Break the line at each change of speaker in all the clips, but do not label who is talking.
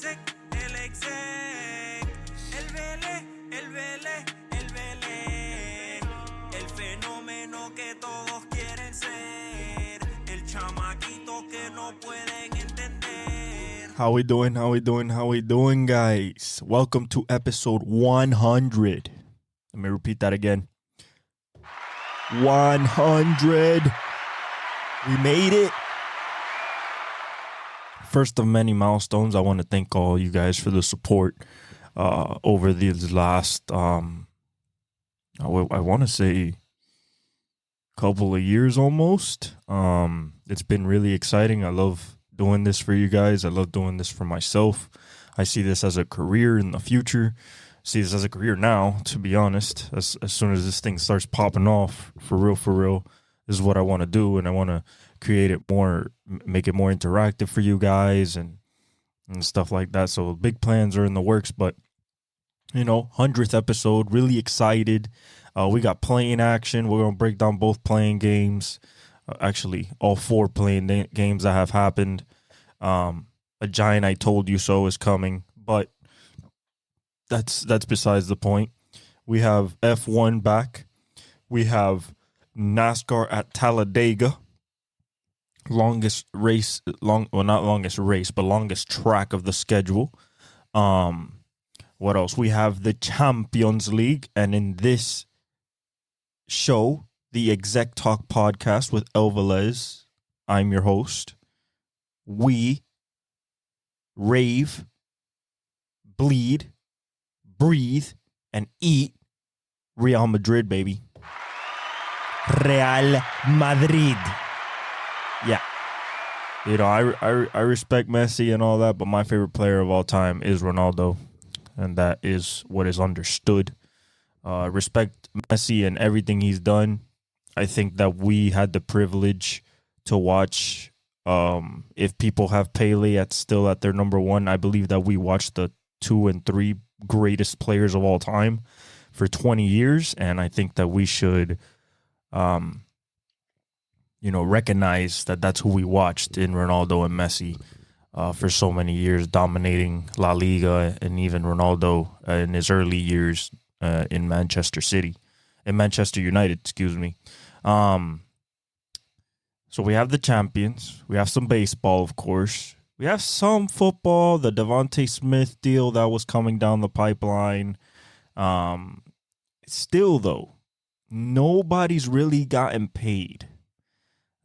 El Vélez, el Vélez, el Vélez. El fenómeno que todos quieren ser. El chamaquito que no pueden entender.
How we doing, guys? Welcome to episode 100. Let me repeat that again. 100. We made it. First of many milestones. I want to thank all you guys for the support over these last, I want to say, couple of years almost. It's been really exciting. I love doing this for you guys. I love doing this for myself. I see this as a career in the future. See this as a career now, to be honest. As soon as this thing starts popping off, for real, this is what I want to do, and I want to create it more, make it more interactive for you guys and stuff like that. So big plans are in the works, but 100th episode, really excited. We got playing action. We're going to break down both playing games. Actually, all 4 playing games that have happened. A giant I told you so is coming, but that's besides the point. We have F1 back. We have NASCAR at Talladega. Longest track of the schedule. What else? We have the Champions League, and in this show, the Exec Talk podcast with El Velez, I'm your host. We rave, bleed, breathe, and eat Real Madrid, baby. Real Madrid. Yeah. I respect Messi and all that, but my favorite player of all time is Ronaldo, and that is what is understood. Respect Messi and everything he's done. I think that we had the privilege to watch. If people have Pele still at their number 1, I believe that we watched the 2 and 3 greatest players of all time for 20 years, and I think that we should recognize that that's who we watched in Ronaldo and Messi for so many years, dominating La Liga, and even Ronaldo in his early years in Manchester United, excuse me. So we have the champions. We have some baseball, of course. We have some football, the Devontae Smith deal that was coming down the pipeline. Still, though, nobody's really gotten paid.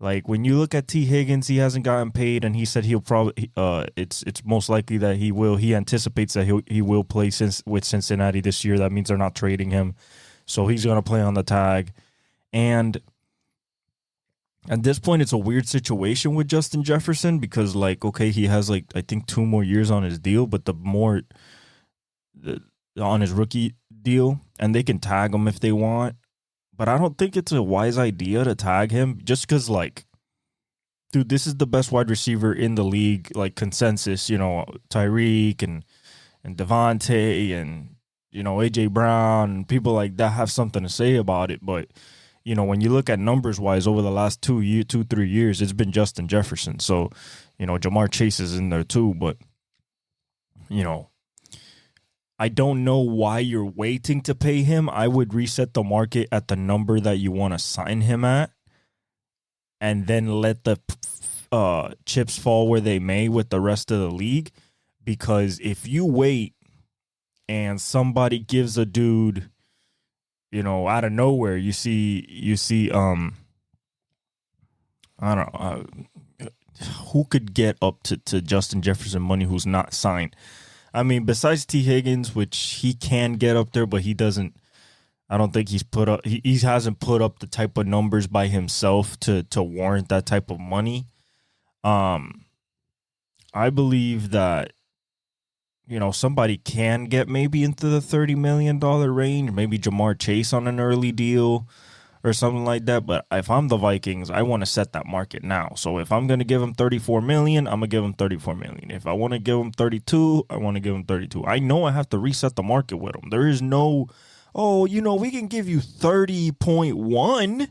Like, when you look at T. Higgins, he hasn't gotten paid, and he said he'll probably. It's most likely that he will. He anticipates that he will play with Cincinnati this year. That means they're not trading him, so he's going to play on the tag. And at this point, it's a weird situation with Justin Jefferson because, okay, he has I think 2 more years on his deal, but on his rookie deal, and they can tag him if they want. But I don't think it's a wise idea to tag him just because, dude, this is the best wide receiver in the league, consensus, Tyreek and Devontae and, A.J. Brown and people like that have something to say about it. But, when you look at numbers-wise over the last 3 years, it's been Justin Jefferson. So, Jamar Chase is in there too. But, I don't know why you're waiting to pay him. I would reset the market at the number that you want to sign him at, and then let the chips fall where they may with the rest of the league. Because if you wait and somebody gives a dude, out of nowhere, you see, I don't know, who could get up to Justin Jefferson money who's not signed? I mean, besides T. Higgins, which he can get up there, but he doesn't. I don't think he's put up. He hasn't put up the type of numbers by himself to warrant that type of money. I believe that somebody can get maybe into the $30 million range, maybe Jamar Chase on an early deal or something like that. But if I'm the Vikings, I want to set that market now. So if I'm going to give him $34 million, I'm going to give him $34 million. If I want to give him 32, I want to give him 32. I know I have to reset the market with him. There is no, we can give you 30.1.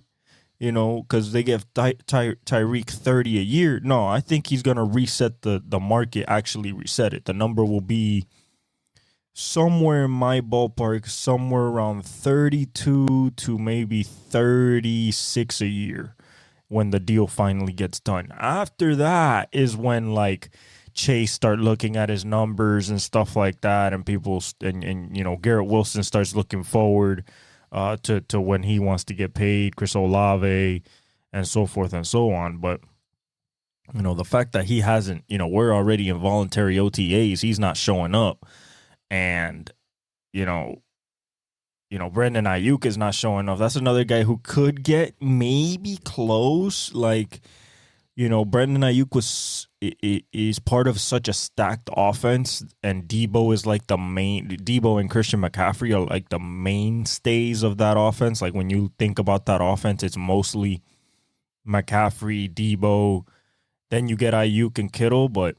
because they give Tyreek 30 a year. No, I think he's going to reset the market, actually reset it. The number will be somewhere in my ballpark, somewhere around 32 to maybe 36 a year when the deal finally gets done. After that is when like Chase start looking at his numbers and stuff like that, and people and Garrett Wilson starts looking forward to when he wants to get paid, Chris Olave, and so forth and so on. But the fact that he hasn't, we're already in voluntary OTAs, he's not showing up. And, Brandon Ayuk is not showing up. That's another guy who could get maybe close. Like, Brandon Ayuk is part of such a stacked offense, and Debo is like Debo and Christian McCaffrey are like the mainstays of that offense. Like when you think about that offense, it's mostly McCaffrey, Debo, then you get Ayuk and Kittle, but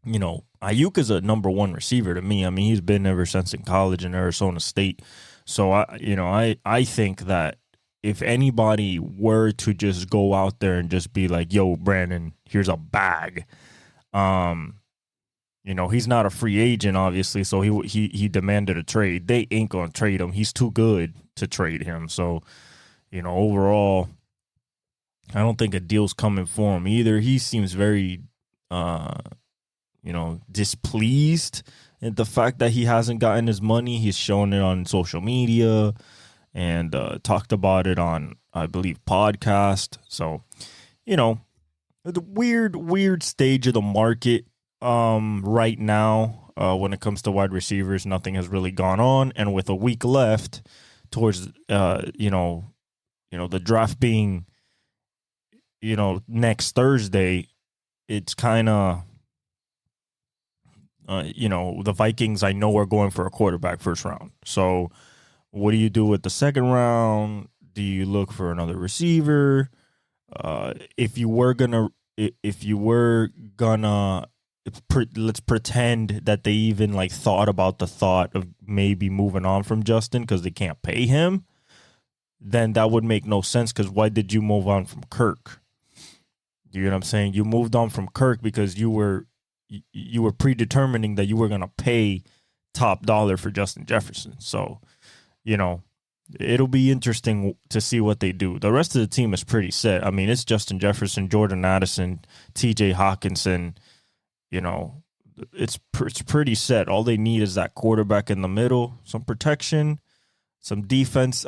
Ayuk is a number one receiver to me. I mean, he's been ever since in college in Arizona State. So I think that if anybody were to just go out there and just be like, "Yo, Brandon, here's a bag," he's not a free agent, obviously. So he demanded a trade. They ain't gonna trade him. He's too good to trade him. So overall, I don't think a deal's coming for him either. He seems very displeased at the fact that he hasn't gotten his money. He's shown it on social media and talked about it on, I believe, podcast. So, the weird stage of the market right now when it comes to wide receivers. Nothing has really gone on. And with a week left towards, the draft being, next Thursday, it's kind of, the Vikings, I know, are going for a quarterback first round. So what do you do with the second round? Do you look for another receiver? If you were gonna, let's pretend that they even like thought about the thought of maybe moving on from Justin because they can't pay him, then that would make no sense. Because why did you move on from Kirk? You know what I'm saying? You moved on from Kirk because you were predetermining that you were going to pay top dollar for Justin Jefferson. So, it'll be interesting to see what they do. The rest of the team is pretty set. I mean, it's Justin Jefferson, Jordan Addison, TJ Hawkinson. It's pretty set. All they need is that quarterback in the middle, some protection, some defense.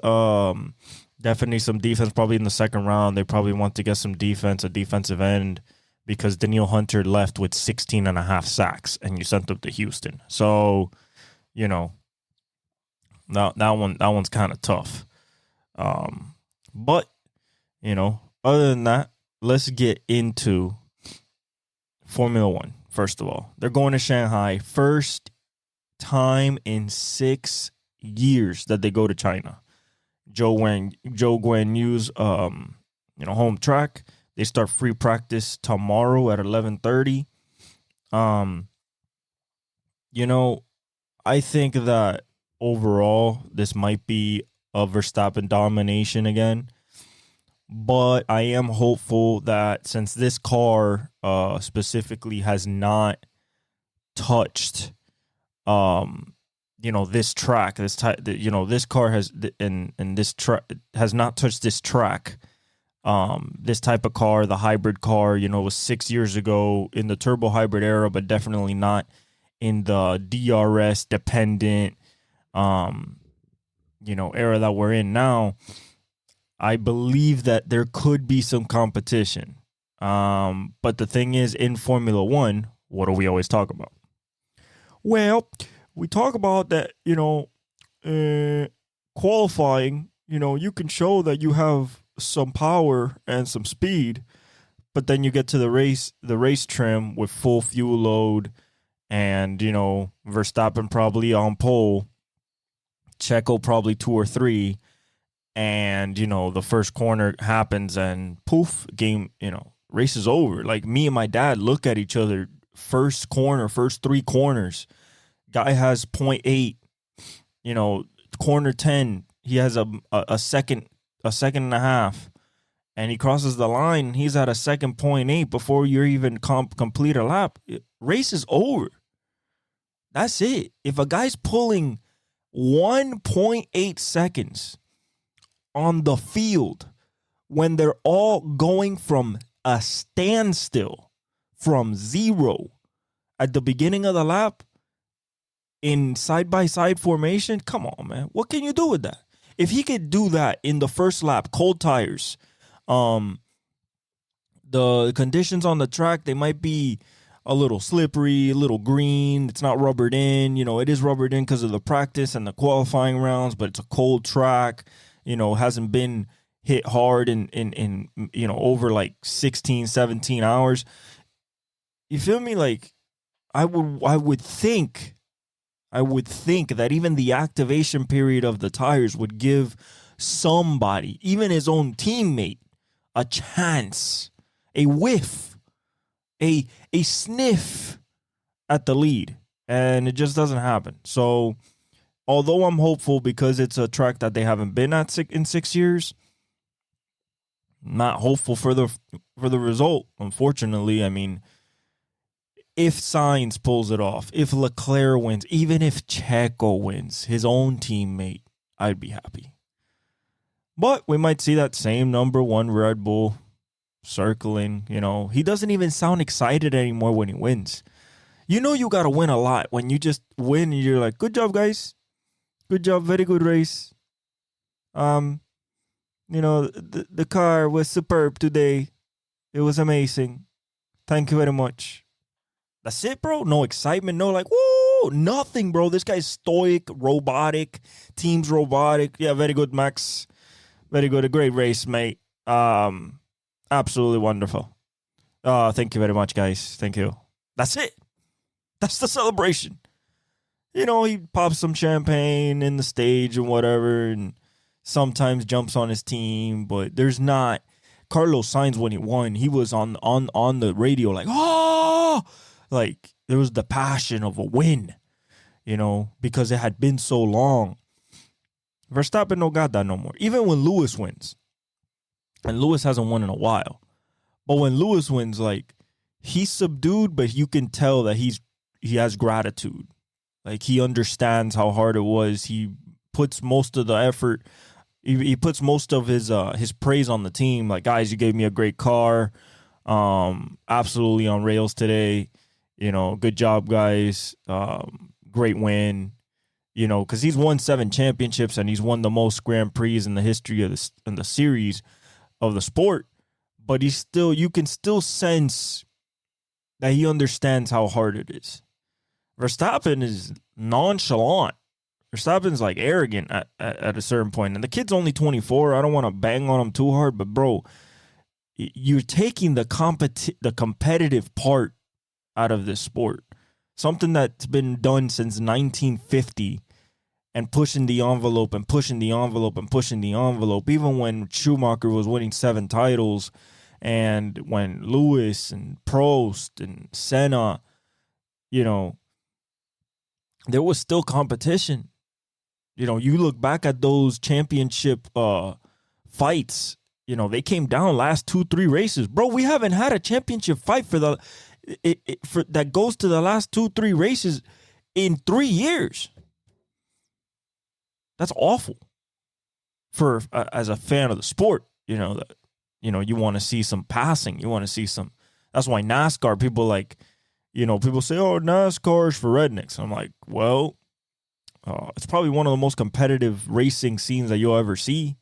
Definitely some defense probably in the second round. They probably want to get some defense, a defensive end, because Danielle Hunter left with 16 and a half sacks and you sent him to Houston. So, that one's kind of tough. But, other than that, let's get into Formula One. First of all, they're going to Shanghai. First time in 6 years that they go to China. Zhou Guan Yu's home track. They start free practice tomorrow at 11:30. I think that overall this might be a Verstappen domination again. But I am hopeful that since this car specifically has not touched this track, this car has and this track has not touched this track. This type of car, the hybrid car, was 6 years ago in the turbo hybrid era, but definitely not in the DRS dependent, era that we're in now. I believe that there could be some competition. But the thing is, in Formula One, what do we always talk about? Well, we talk about that, qualifying, you can show that you have some power and some speed, but then you get to the race trim with full fuel load and, Verstappen probably on pole, Checo probably 2 or 3, and, the first corner happens and poof, game, race is over. Like me and my dad look at each other, first 3 corners, guy has 0.8, corner 10, he has a second and a half. and he crosses the line, he's at a second 0.8 before you're even complete a lap, race is over. That's it. If a guy's pulling 1.8 seconds on the field when they're all going from a standstill, from zero at the beginning of the lap in side-by-side formation, come on, man. What can you do with that? If he could do that in the first lap, cold tires, the conditions on the track, they might be a little slippery, a little green. It's not rubbered in. You know, it is rubbered in because of the practice and the qualifying rounds, but it's a cold track. You know, hasn't been hit hard in you know, over like 16, 17 hours. You feel me? Like, I would think that even the activation period of the tires would give somebody, even his own teammate, a chance, a whiff, a sniff at the lead. And it just doesn't happen. So although I'm hopeful because it's a track that they haven't been at in 6 years, not hopeful for the result, unfortunately. I mean, if Sainz pulls it off, if Leclerc wins, even if Checo wins, his own teammate, I'd be happy. But we might see that same number one Red Bull circling. You know, he doesn't even sound excited anymore when he wins. You know you got to win a lot. When you just win, you're like, good job, guys. Good job. Very good race. You know, the car was superb today. It was amazing. Thank you very much. That's it, bro. No excitement. No like, woo, nothing, bro. This guy's stoic, robotic. Team's robotic. Yeah, very good, Max. Very good. A great race, mate. Absolutely wonderful. Thank you very much, guys. Thank you. That's it. That's the celebration. You know, he pops some champagne in the stage and whatever, and sometimes jumps on his team, but there's not. Carlos Sainz, when he won, he was on the radio like, oh, like there was the passion of a win, you know, because it had been so long. Verstappen no got that no more. Even when Lewis wins, and Lewis hasn't won in a while, but when Lewis wins, like, he's subdued, but you can tell that he has gratitude. Like, he understands how hard it was. He puts most of the effort. He puts most of his praise on the team. Like, guys, you gave me a great car. Absolutely on rails today. You know, good job, guys. Great win. You know, because he's won 7 championships and he's won the most Grand Prix in the history of the series of the sport. But you can still sense that he understands how hard it is. Verstappen is nonchalant. Verstappen's like arrogant at a certain point. And the kid's only 24. I don't want to bang on him too hard, but bro, you're taking the competitive part out of this sport. Something that's been done since 1950, and pushing the envelope and pushing the envelope and pushing the envelope. Even when Schumacher was winning 7 titles, and when Lewis and Prost and Senna, you know, there was still competition. You know, you look back at those championship fights, you know, they came down last 2-3 races. Bro, we haven't had a championship fight for that goes to the last 2-3 races in 3 years. That's awful for as a fan of the sport. You know that, you know, you want to see some passing. You want to see some. That's why NASCAR, people like, you know, people say, oh, NASCAR is for rednecks. I'm like, well, it's probably one of the most competitive racing scenes that you'll ever see.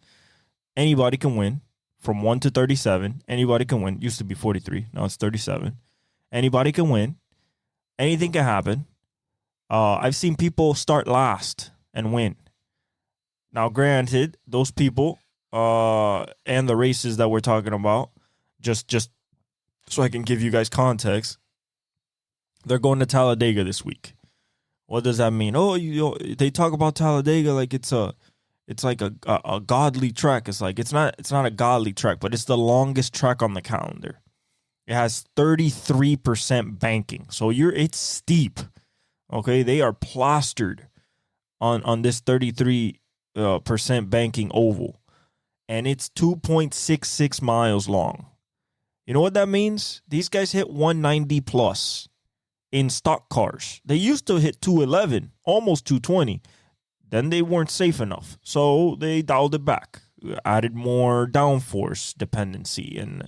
Anybody can win from 1 to 37. Anybody can win. Used to be 43. Now it's 37. Anybody can win. Anything can happen. I've seen people start last and win. Now, granted, those people and the races that we're talking about, just so I can give you guys context, they're going to Talladega this week. What does that mean? Oh, they talk about Talladega like it's like a godly track. It's like it's not a godly track, but it's the longest track on the calendar. It has 33% banking, so it's steep. Okay, they are plastered on this 33% banking oval, and it's 2.66 miles long. You know what that means? These guys hit 190 plus in stock cars. They used to hit 211, almost 220. Then they weren't safe enough, so they dialed it back, added more downforce dependency and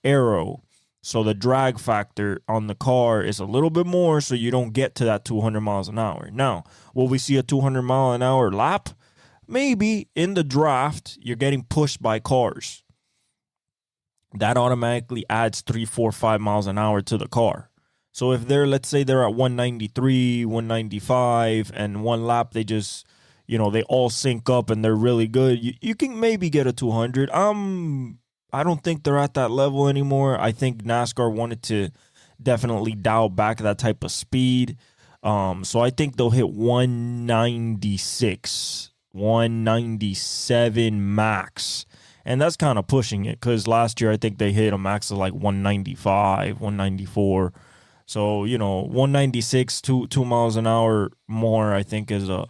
aero. So the drag factor on the car is a little bit more, so you don't get to that 200 miles an hour. Now, will we see a 200 mile an hour lap? Maybe. In the draft, you're getting pushed by cars. That automatically adds 3, 4, 5 miles an hour to the car. So if let's say they're at 193, 195, and one lap they just, they all sync up and they're really good, you can maybe get a 200. I don't think they're at that level anymore. I think NASCAR wanted to definitely dial back that type of speed. So I think they'll hit 196, 197 max. And that's kind of pushing it because last year I think they hit a max of like 195, 194. So, 196, 2 miles an hour more, I think is a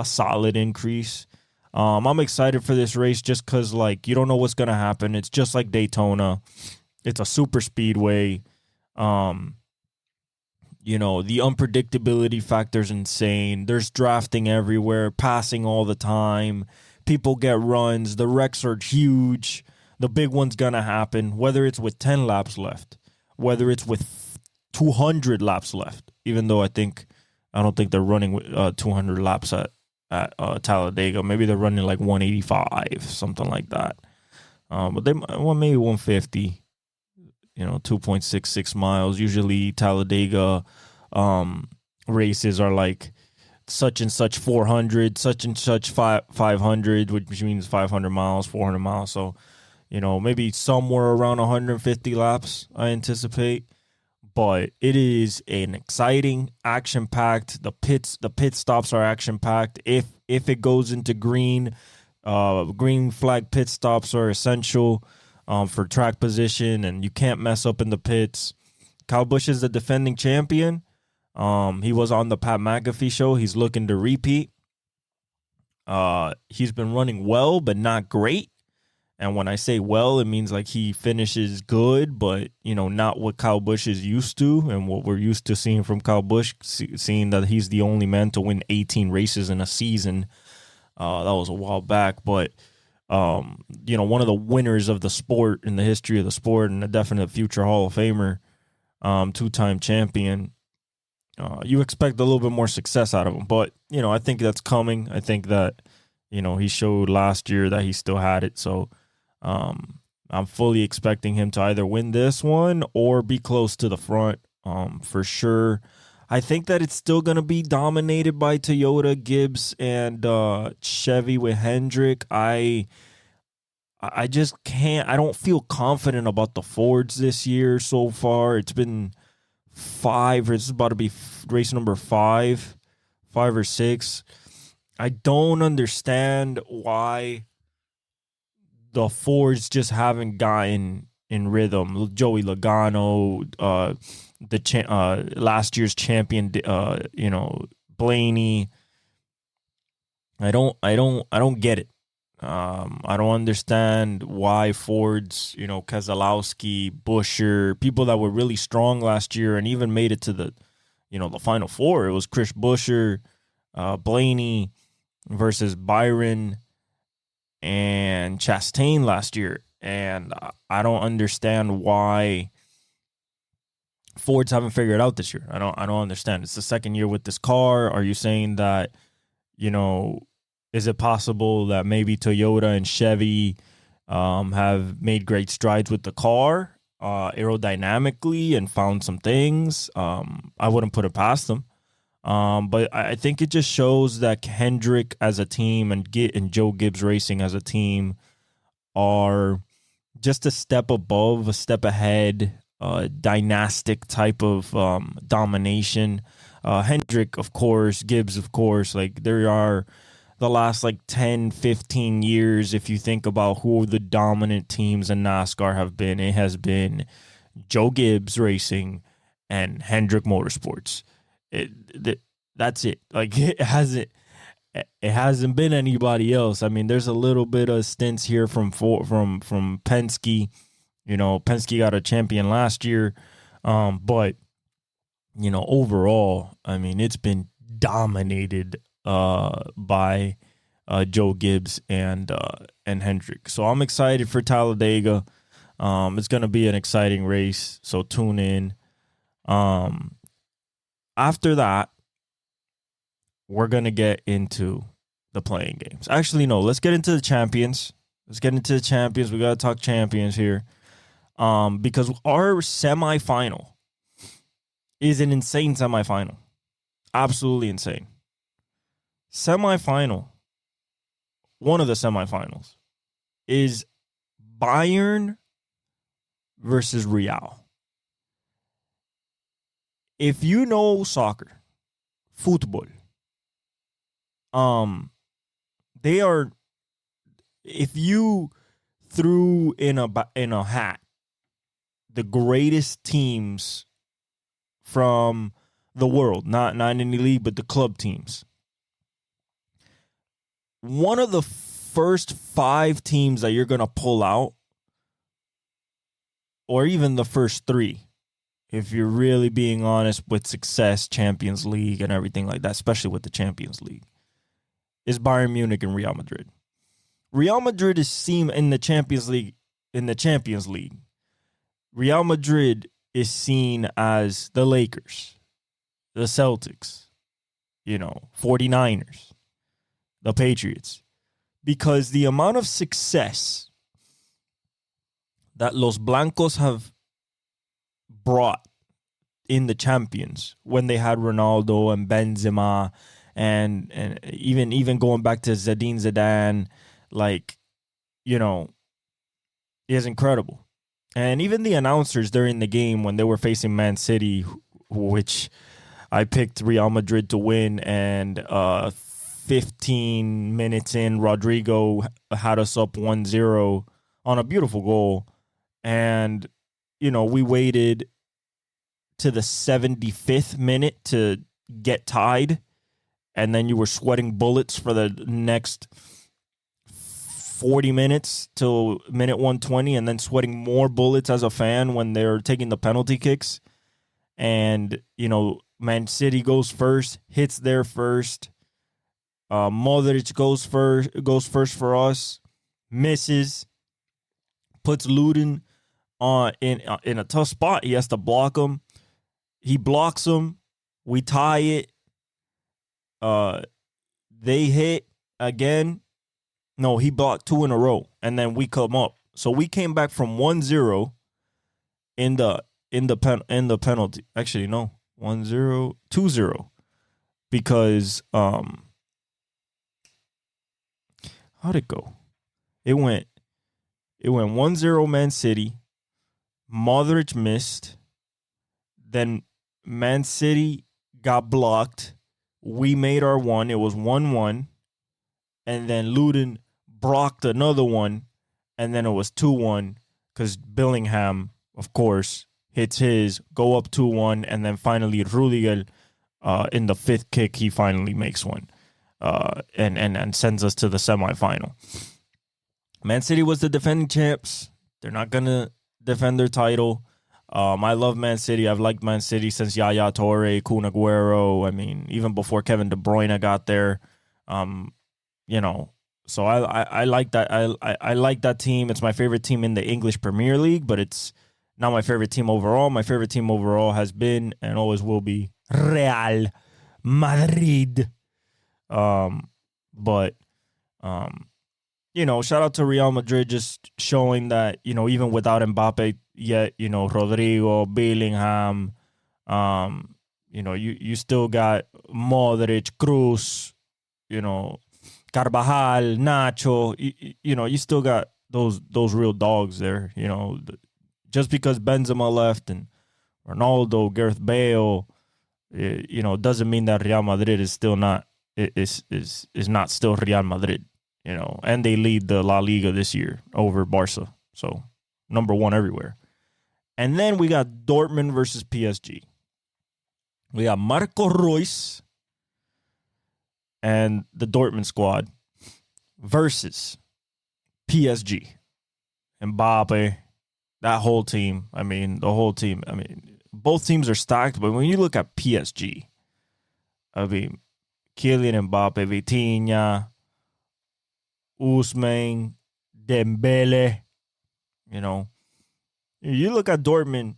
solid increase. I'm excited for this race just because, you don't know what's going to happen. It's just like Daytona. It's a super speedway. The unpredictability factor is insane. There's drafting everywhere, passing all the time. People get runs. The wrecks are huge. The big one's going to happen, whether it's with 10 laps left, whether it's with 200 laps left, even though I don't think they're running 200 laps at Talladega. Maybe they're running like 185, something like that. But maybe 150, 2.66 miles. Usually Talladega races are like such and such 400, such and such 500, which means 500 miles, 400 miles. So, maybe somewhere around 150 laps, I anticipate. But it is an exciting, action-packed. The pit stops are action-packed. If it goes into green flag pit stops are essential for track position, and you can't mess up in the pits. Kyle Busch is the defending champion. He was on the Pat McAfee show. He's looking to repeat. He's been running well, but not great. And when I say well, it means like he finishes good, but, not what Kyle Busch is used to and what we're used to seeing from Kyle Busch, seeing that he's the only man to win 18 races in a season. That was a while back, but, one of the winners of the sport in the history of the sport and a definite future Hall of Famer, two-time champion. You expect a little bit more success out of him, but, I think that's coming. I think that, he showed last year that he still had it, so I'm fully expecting him to either win this one or be close to the front, for sure. I think that it's still going to be dominated by Toyota, Gibbs, and Chevy with Hendrick. I just can't. I don't feel confident about the Fords this year so far. It's been 5. This is about to be race number 5 or 6. I don't understand why the Fords just haven't gotten in rhythm. Joey Logano, last year's champion, Blaney. I don't get it. I don't understand why Fords, Keselowski, Buescher, people that were really strong last year and even made it to the Final Four. It was Chris Buescher, Blaney versus Byron and Chastain last year. And I don't understand why Fords haven't figured it out this year. I don't understand. It's the second year with this car. Are you saying that, is it possible that maybe Toyota and Chevy have made great strides with the car aerodynamically and found some things? I wouldn't put it past them. But I think it just shows that Hendrick as a team and Joe Gibbs Racing as a team are just a step above, a step ahead, dynastic type of domination. Hendrick, of course, Gibbs, of course, like there are the last 10, 15 years, if you think about who the dominant teams in NASCAR have been, it has been Joe Gibbs Racing and Hendrick Motorsports. That's it. Like it hasn't. it hasn't been anybody else. I mean, there's a little bit of stints here from Penske. You know, Penske got a champion last year, but you know, overall, I mean, it's been dominated by Joe Gibbs and Hendrick. So I'm excited for Talladega. It's going to be an exciting race, so tune in. After that, we're going to get into the playing games. Actually, no, let's get into the champions. We got to talk champions here. Because our semifinal is an insane semifinal. Absolutely insane. One of the semifinals is Bayern versus Real. If you know soccer, football, they are, if you threw in a hat the greatest teams from the world, not in any league, but the club teams, one of the first 5 teams that you're going to pull out, or even the first 3, if you're really being honest with success, Champions League and everything like that, especially with the Champions League, is Bayern Munich and Real Madrid. Real Madrid is seen in the Champions League. Real Madrid is seen as the Lakers, the Celtics, 49ers, the Patriots, because the amount of success that Los Blancos have brought in the champions when they had Ronaldo and Benzema and even going back to Zinedine Zidane, is incredible. And even the announcers during the game when they were facing Man City, which I picked Real Madrid to win, and 15 minutes in, Rodrigo had us up 1-0 on a beautiful goal. And, we waited to the 75th minute to get tied. And then you were sweating bullets for the next 40 minutes till minute 120, and then sweating more bullets as a fan when they're taking the penalty kicks. And, Man City goes first, hits there first. Modric goes first for us, misses, puts Luden in a tough spot. He has to block him. He blocks him. We tie it. They hit again. No, he blocked 2 in a row, and then we come up. So we came back from 1-0 in the penalty. Actually, no, 1-0, 2-0, because how'd it go? It went 1-0 Man City. Modric missed. Then Man City got blocked. We made our one. It was 1-1. And then Luden blocked another one. And then it was 2-1 because Bellingham, of course, hits his, go up 2-1. And then finally Rudiger, in the 5th kick, he finally makes one. And sends us to the semifinal. Man City was the defending champs. They're not going to defend their title. I love Man City. I've liked Man City since Yaya Toure, Kun Aguero. I mean, even before Kevin De Bruyne got there. So I like that. I like that team. It's my favorite team in the English Premier League, but it's not my favorite team overall. My favorite team overall has been and always will be Real Madrid. Shout out to Real Madrid, just showing that, even without Mbappe yet, Rodrigo, Bellingham, you still got Modric, Cruz, Carvajal, Nacho, you still got those real dogs there, just because Benzema left and Ronaldo, Gareth Bale, doesn't mean that Real Madrid is still not, is not still Real Madrid. And they lead the La Liga this year over Barca. So, number 1 everywhere. And then we got Dortmund versus PSG. We got Marco Reus and the Dortmund squad versus PSG, Mbappe, that whole team. I mean, the whole team. I mean, both teams are stacked, but when you look at PSG, I mean, Kylian Mbappe, Vitinha, Ousmane, Dembele, you know. You look at Dortmund,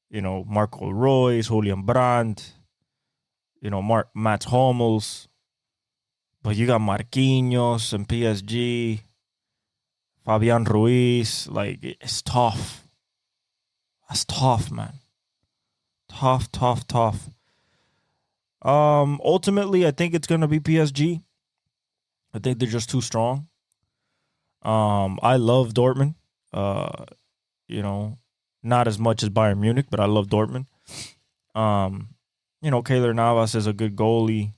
you know, Marco Reus, Julian Brandt, you know, Mats Hummels, but you got Marquinhos and PSG, Fabian Ruiz. Like, it's tough. That's tough, man. Tough. Ultimately, I think it's gonna be PSG. I think they're just too strong. I love Dortmund. You know, not as much as Bayern Munich, but I love Dortmund. You know, Keylor Navas is a good goalie.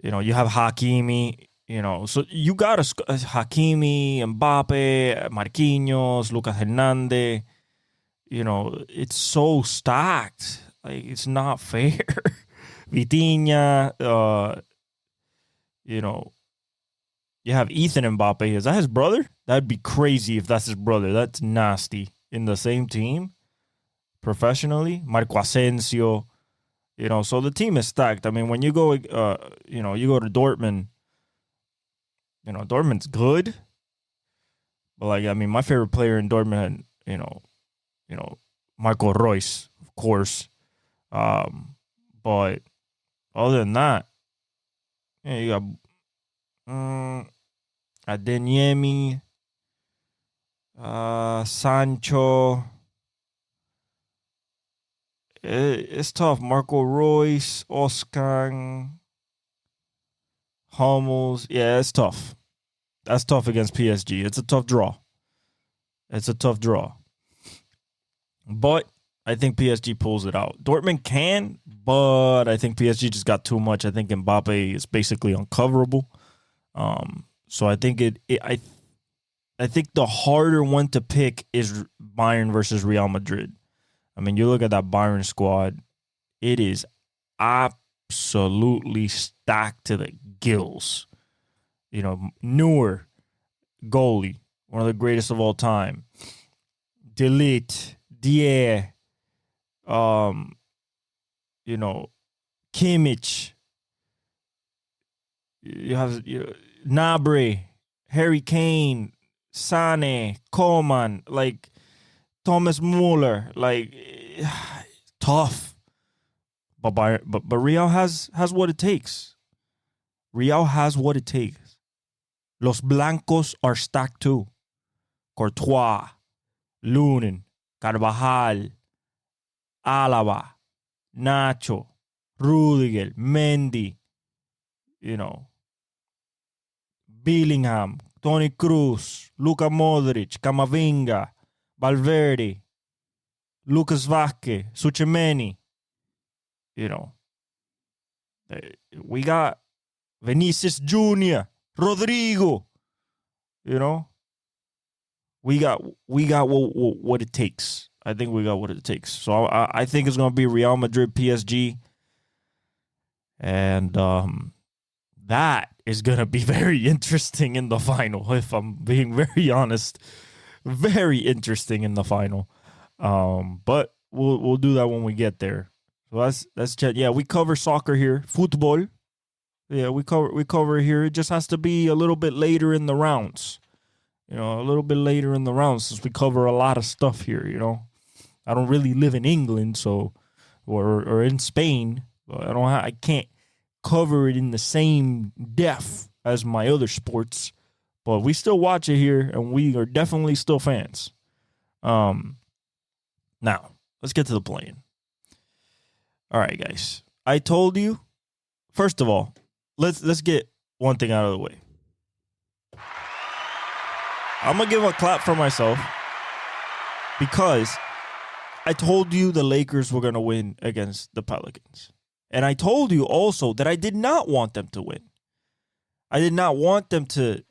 You know, you have Hakimi. You know, so you got Hakimi, Mbappe, Marquinhos, Lucas Hernandez. You know, it's so stacked. Like, it's not fair. Vitinha, you know, you have Ethan Mbappe. Is that his brother? That'd be crazy if that's his brother. That's nasty. In the same team, professionally, Marco Asensio. You know, so the team is stacked. I mean, when you go, you know, you go to Dortmund. You know, Dortmund's good, but like, I mean, my favorite player in Dortmund, you know, Marco Reus, of course. But other than that, yeah, you got Adeyemi, Sancho. It's tough. Marco Reus, Oscar, Hummels. Yeah, it's tough. That's tough against PSG. It's a tough draw. But I think PSG pulls it out. Dortmund can, but I think PSG just got too much. I think Mbappe is basically uncoverable. So I think I think the harder one to pick is Bayern versus Real Madrid. I mean, you look at that Bayern squad, it is absolutely stacked to the gills. You know, Neuer, goalie, one of the greatest of all time. De Ligt, Dier, you know, Kimmich. You have Gnabry, Harry Kane, Sane, Coman, like Thomas Muller, like tough. But Real has what it takes. Real has what it takes. Los Blancos are stacked too. Courtois, Lunin, Carvajal, Alaba, Nacho, Rudiger, Mendy, you know, Bellingham, Toni Kroos, Luka Modric, Camavinga, Valverde, Lucas Vázquez, Tchouaméni. You know, we got Vinicius Jr., Rodrigo. You know, we got what it takes. I think we got what it takes. So I think it's gonna be Real Madrid PSG, and that is gonna be very interesting in the final. If I'm being very honest, very interesting in the final. But we'll do that when we get there. So that's chat. Yeah, we cover soccer here, football. Yeah, we cover here. It just has to be a little bit later in the rounds. You know, a little bit later in the rounds, since we cover a lot of stuff here. You know, I don't really live in England, so or in Spain. But I can't cover it in the same depth as my other sports. But we still watch it here, and we are definitely still fans. Now let's get to the play-in. All right, guys. I told you. First of all, let's get one thing out of the way. I'm gonna give a clap for myself because I told you the Lakers were gonna win against the Pelicans, and I told you also that I did not want them to win. I did not want them to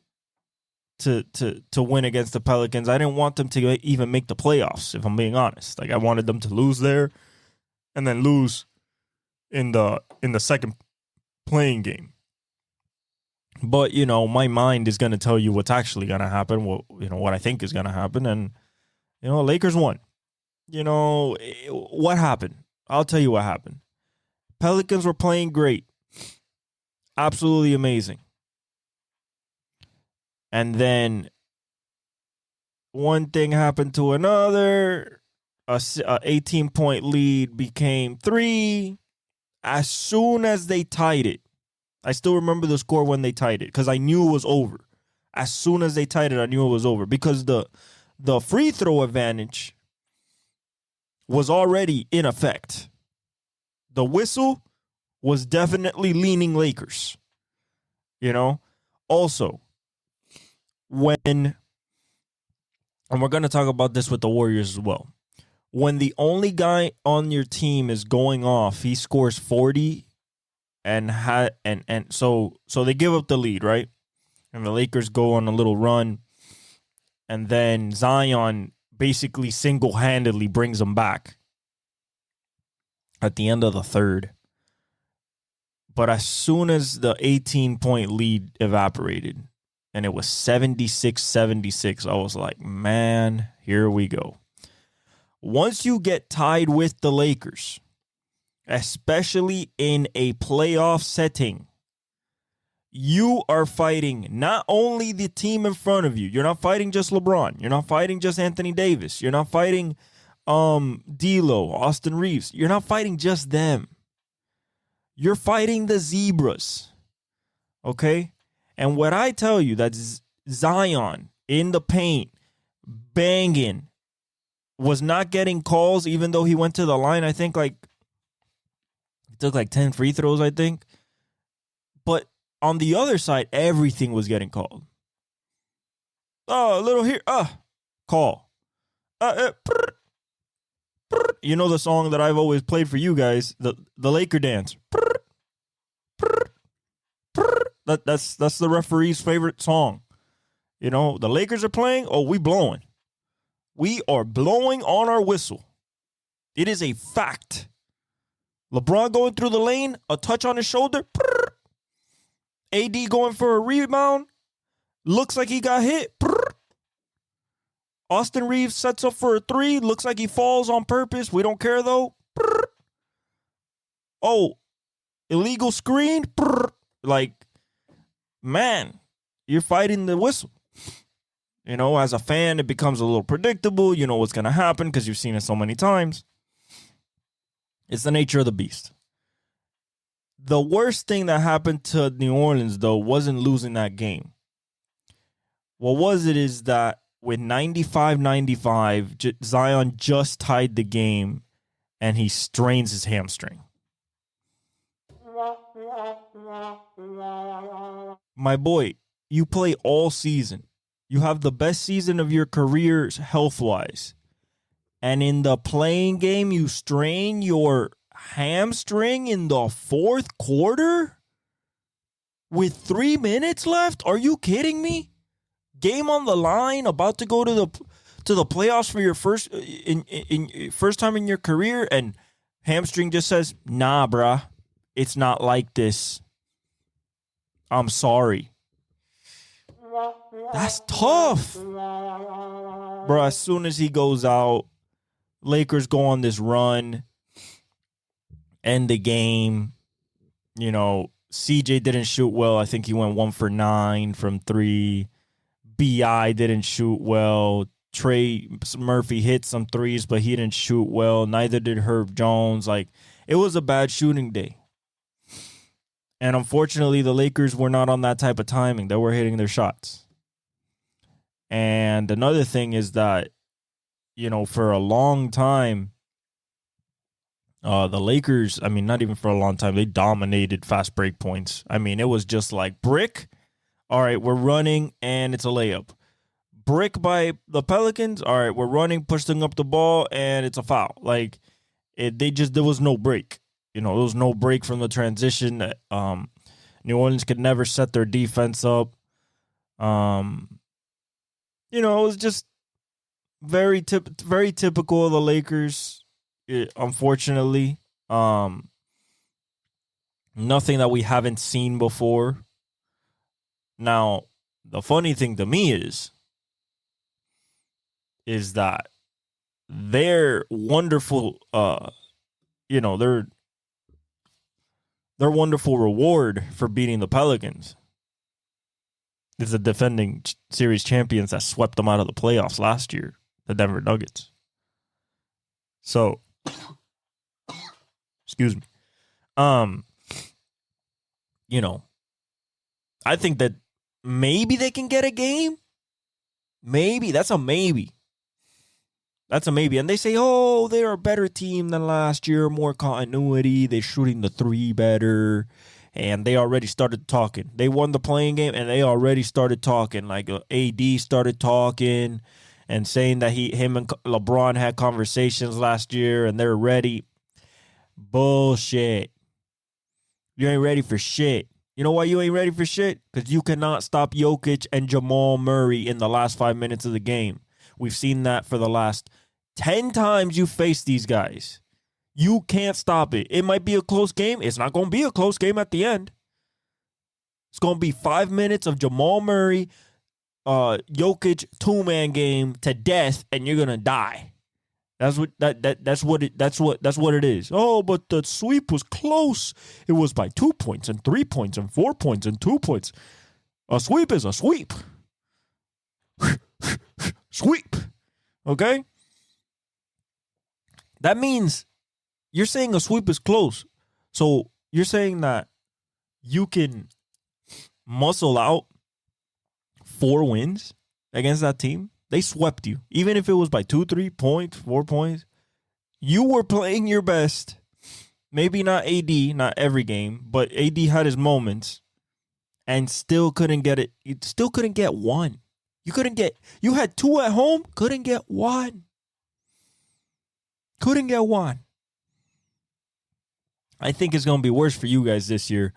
win against the Pelicans. I didn't want them to even make the playoffs, if I'm being honest. Like, I wanted them to lose there and then lose in the second playing game. But, my mind is going to tell you what's actually going to happen, what I think is going to happen. And, Lakers won. What happened? I'll tell you what happened. Pelicans were playing great. Absolutely amazing. And then one thing happened to another. A 18-point lead became 3. As soon as they tied it, I still remember the score when they tied it because I knew it was over. As soon as they tied it, I knew it was over because the free throw advantage was already in effect. The whistle was definitely leaning Lakers. Also, and we're going to talk about this with the Warriors as well. When the only guy on your team is going off, he scores 40 and so they give up the lead, right? And the Lakers go on a little run, and then Zion basically single-handedly brings them back at the end of the third. But as soon as the 18-point lead evaporated, and it was 76-76, I was like, man, here we go. Once you get tied with the Lakers, especially in a playoff setting, you are fighting not only the team in front of you. You're not fighting just LeBron. You're not fighting just Anthony Davis. You're not fighting D'Lo, Austin Reeves. You're not fighting just them. You're fighting the Zebras. Okay? And what I tell you, that's Zion in the paint, banging, was not getting calls even though he went to the line. I think he took 10 free throws, I think. But on the other side, everything was getting called. Oh, a little here. Call. You know the song that I've always played for you guys, the Laker dance. That's the referee's favorite song. The Lakers are playing. Oh, we blowing. We are blowing on our whistle. It is a fact. LeBron going through the lane, a touch on his shoulder. AD going for a rebound. Looks like he got hit. Austin Reeves sets up for a 3. Looks like he falls on purpose. We don't care, though. Oh, illegal screen. Man, you're fighting the whistle. As a fan, it becomes a little predictable. You know what's going to happen because you've seen it so many times. It's the nature of the beast. The worst thing that happened to New Orleans, though, wasn't losing that game. What was it is that with 95-95, Zion just tied the game, and he strains his hamstring. My boy, you play all season. You have the best season of your career health-wise. And in the playing game, you strain your hamstring in the fourth quarter with 3 minutes left? Are you kidding me? Game on the line, about to go to the playoffs for your first time in your career, and hamstring just says, nah, bruh, it's not like this. I'm sorry. That's tough. Bro, as soon as he goes out, Lakers go on this run, end the game. CJ didn't shoot well. I think he went 1 for 9 from 3. BI didn't shoot well. Trey Murphy hit some threes, but he didn't shoot well. Neither did Herb Jones. It was a bad shooting day. And unfortunately, the Lakers were not on that type of timing. They were hitting their shots. And another thing is that, for a long time, the Lakers, not even for a long time, they dominated fast break points. It was just like brick. All right, we're running, and it's a layup. Brick by the Pelicans. All right, we're running, pushing up the ball, and it's a foul. There was no break. There was no break from the transition. New Orleans could never set their defense up. It was just very typical of the Lakers. Unfortunately, nothing that we haven't seen before. Now, the funny thing to me is that their wonderful, their wonderful reward for beating the Pelicans is the defending series champions that swept them out of the playoffs last year, the Denver Nuggets. So, excuse me. I think that maybe they can get a game. Maybe. That's a maybe. That's a maybe. And they say, oh, they're a better team than last year, more continuity. They're shooting the three better. And they already started talking. They won the playing game, and they already started talking. Like AD started talking and saying that him and LeBron had conversations last year, and they're ready. Bullshit. You ain't ready for shit. You know why you ain't ready for shit? Because you cannot stop Jokic and Jamal Murray in the last 5 minutes of the game. We've seen that for the last 10 times you face these guys. You can't stop it. It might be a close game. It's not going to be a close game at the end. It's going to be 5 minutes of Jamal Murray, Jokic two-man game to death, and you're going to die. That's what it is. Oh, but the sweep was close. It was by 2 points and 3 points and 4 points and 2 points. A sweep is a sweep. Sweep. Okay? That means you're saying a sweep is close. So you're saying that you can muscle out 4 wins against that team? They swept you. Even if it was by 2, 3 points, 4 points. You were playing your best. Maybe not AD, not every game, but AD had his moments and still couldn't get it. You still couldn't get one. You had 2 at home, couldn't get one. Couldn't get one. I think it's going to be worse for you guys this year.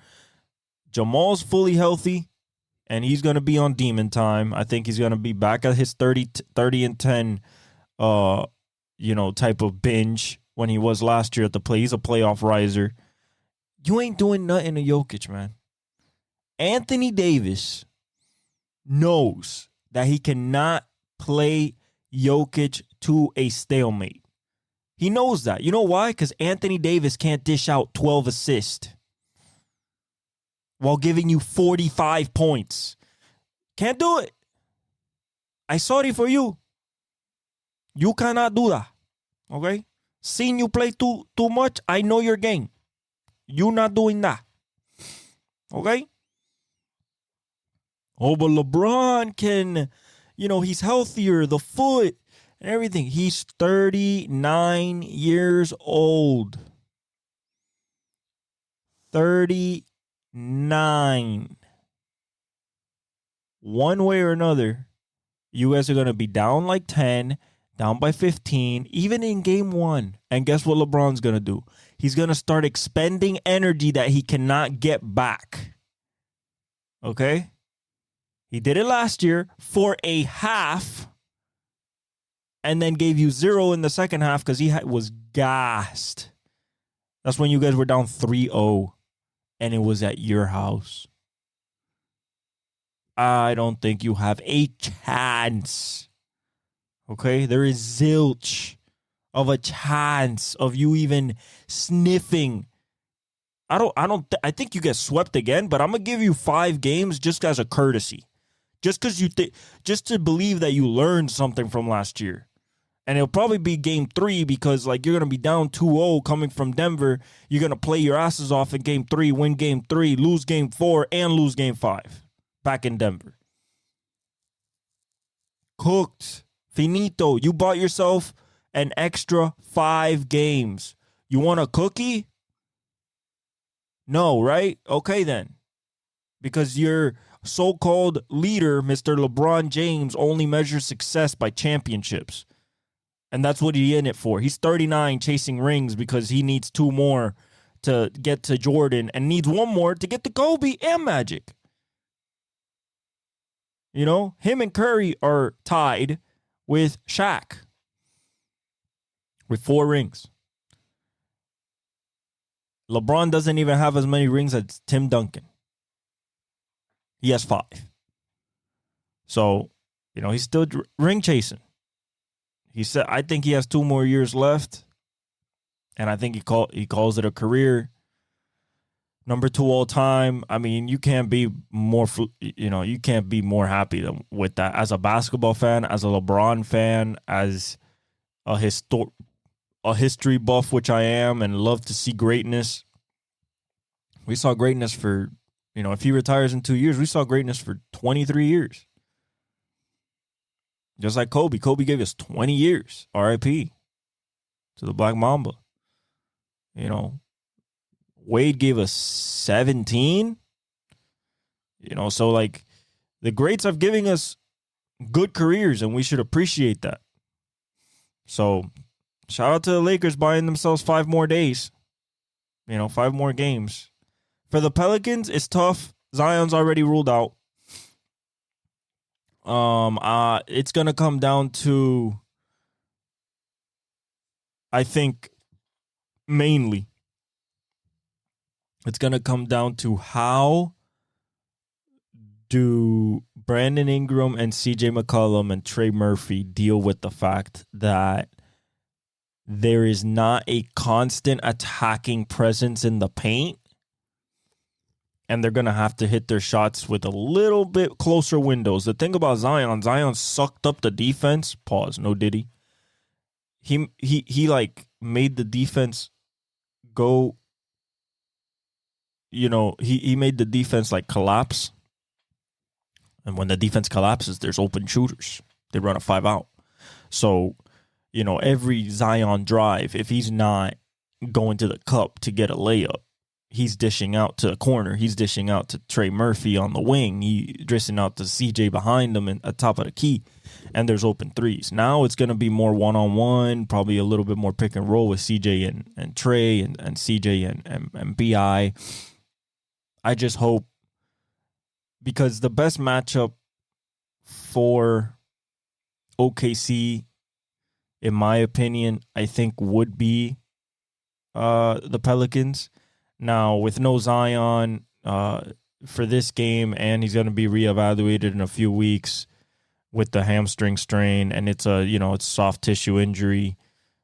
Jamal's fully healthy, and he's going to be on demon time. I think he's going to be back at his 30 and 10, type of binge when he was last year at the play. He's a playoff riser. You ain't doing nothing to Jokic, man. Anthony Davis knows that he cannot play Jokic to a stalemate. He knows that. You know why? Because Anthony Davis can't dish out 12 assists while giving you 45 points. Can't do it. I'm sorry for you. You cannot do that. Okay? Seeing you play too much, I know your game. You not doing that. Okay? Oh, but LeBron can, he's healthier, the foot and everything. He's 39 years old. 39. One way or another, you guys are going to be down like 10, down by 15, even in game 1. And guess what LeBron's going to do? He's going to start expending energy that he cannot get back. Okay? He did it last year for a half and then gave you 0 in the second half because he was gassed. That's when you guys were down 3-0 and it was at your house. I don't think you have a chance. Okay? There is zilch of a chance of you even sniffing. I think you get swept again, but I'm going to give you 5 games just as a courtesy. Just because just to believe that you learned something from last year. And it'll probably be game 3 because you're going to be down 2-0 coming from Denver. You're going to play your asses off in game 3, win game 3, lose game 4, and lose game 5 back in Denver. Cooked. Finito. You bought yourself an extra 5 games. You want a cookie? No, right? Okay, then. Because your so-called leader, Mr. LeBron James, only measures success by championships. And that's what he's in it for. He's 39 chasing rings because he needs 2 more to get to Jordan and needs 1 more to get to Kobe and Magic. Him and Curry are tied with Shaq with 4 rings. LeBron doesn't even have as many rings as Tim Duncan. He has 5. So, he's still ring chasing. He said, I think he has 2 more years left. And I think he calls it a career. Number 2 all time. I mean, you can't be more happy with that. As a basketball fan, as a LeBron fan, as a history buff, which I am, and love to see greatness. We saw greatness for, if he retires in 2 years, we saw greatness for 23 years. Just like Kobe. Kobe gave us 20 years. R.I.P. to the Black Mamba. Wade gave us 17. So like the greats have given us good careers, and we should appreciate that. So shout out to the Lakers buying themselves 5 more days. 5 more games. For the Pelicans, it's tough. Zion's already ruled out. It's gonna come down to, I think, mainly, it's gonna come down to how do Brandon Ingram and CJ McCollum and Trey Murphy deal with the fact that there is not a constant attacking presence in the paint, and they're going to have to hit their shots with a little bit closer windows. The thing about Zion sucked up the defense. Pause, no Diddy. He like made the defense go, he made the defense like collapse. And when the defense collapses, there's open shooters. They run a 5-out. So, every Zion drive, if he's not going to the cup to get a layup, he's dishing out to a corner. He's dishing out to Trey Murphy on the wing. He's dishing out to CJ behind him and at top of the key. And there's open threes. Now it's going to be more one-on-one, probably a little bit more pick and roll with CJ and Trey and CJ and BI. I just hope, because the best matchup for OKC, in my opinion, I think would be the Pelicans. Now, with no Zion for this game, and he's going to be reevaluated in a few weeks with the hamstring strain, and it's it's soft tissue injury,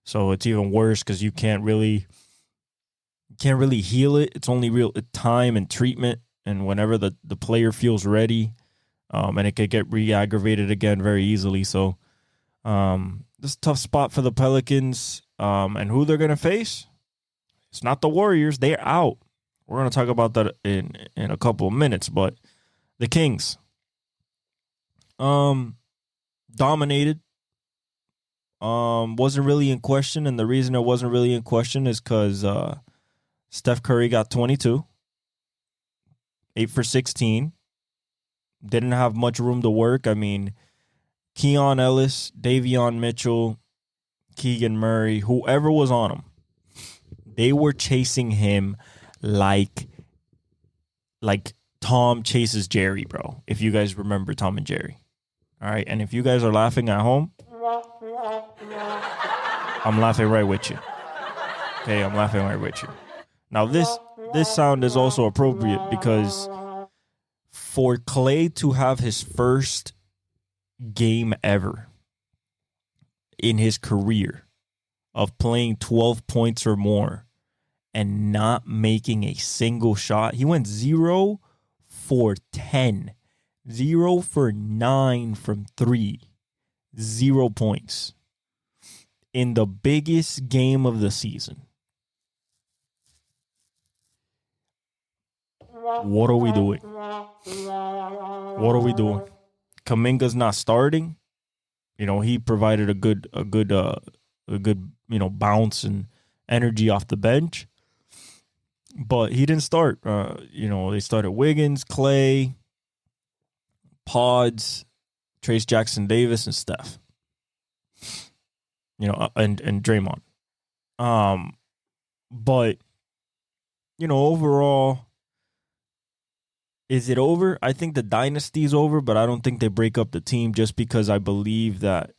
so it's even worse because you can't really heal it. It's only real time and treatment, and whenever the player feels ready, and it could get re-aggravated again very easily. So this is a tough spot for the Pelicans, and who they're going to face. It's not the Warriors. They're out. We're going to talk about that in a couple of minutes, but the Kings dominated. Wasn't really in question, and the reason it wasn't really in question is because Steph Curry got 22, 8 for 16. Didn't have much room to work. I mean, Keon Ellis, Davion Mitchell, Keegan Murray, whoever was on him, they were chasing him like Tom chases Jerry, bro. If you guys remember Tom and Jerry. All right. And if you guys are laughing at home, I'm laughing right with you. Okay, I'm laughing right with you. Now, this sound is also appropriate because for Clay to have his first game ever in his career of playing 12 points or more and not making a single shot. He went 0 for 10, 0 for 9 from 3, 0 points in the biggest game of the season. What are we doing? What are we doing? Kuminga's not starting. He provided a good bounce and energy off the bench. But he didn't start. They started Wiggins, Clay, Pods, Trace Jackson Davis, and Steph. And Draymond. But overall, is it over? I think the dynasty's over, but I don't think they break up the team just because I believe that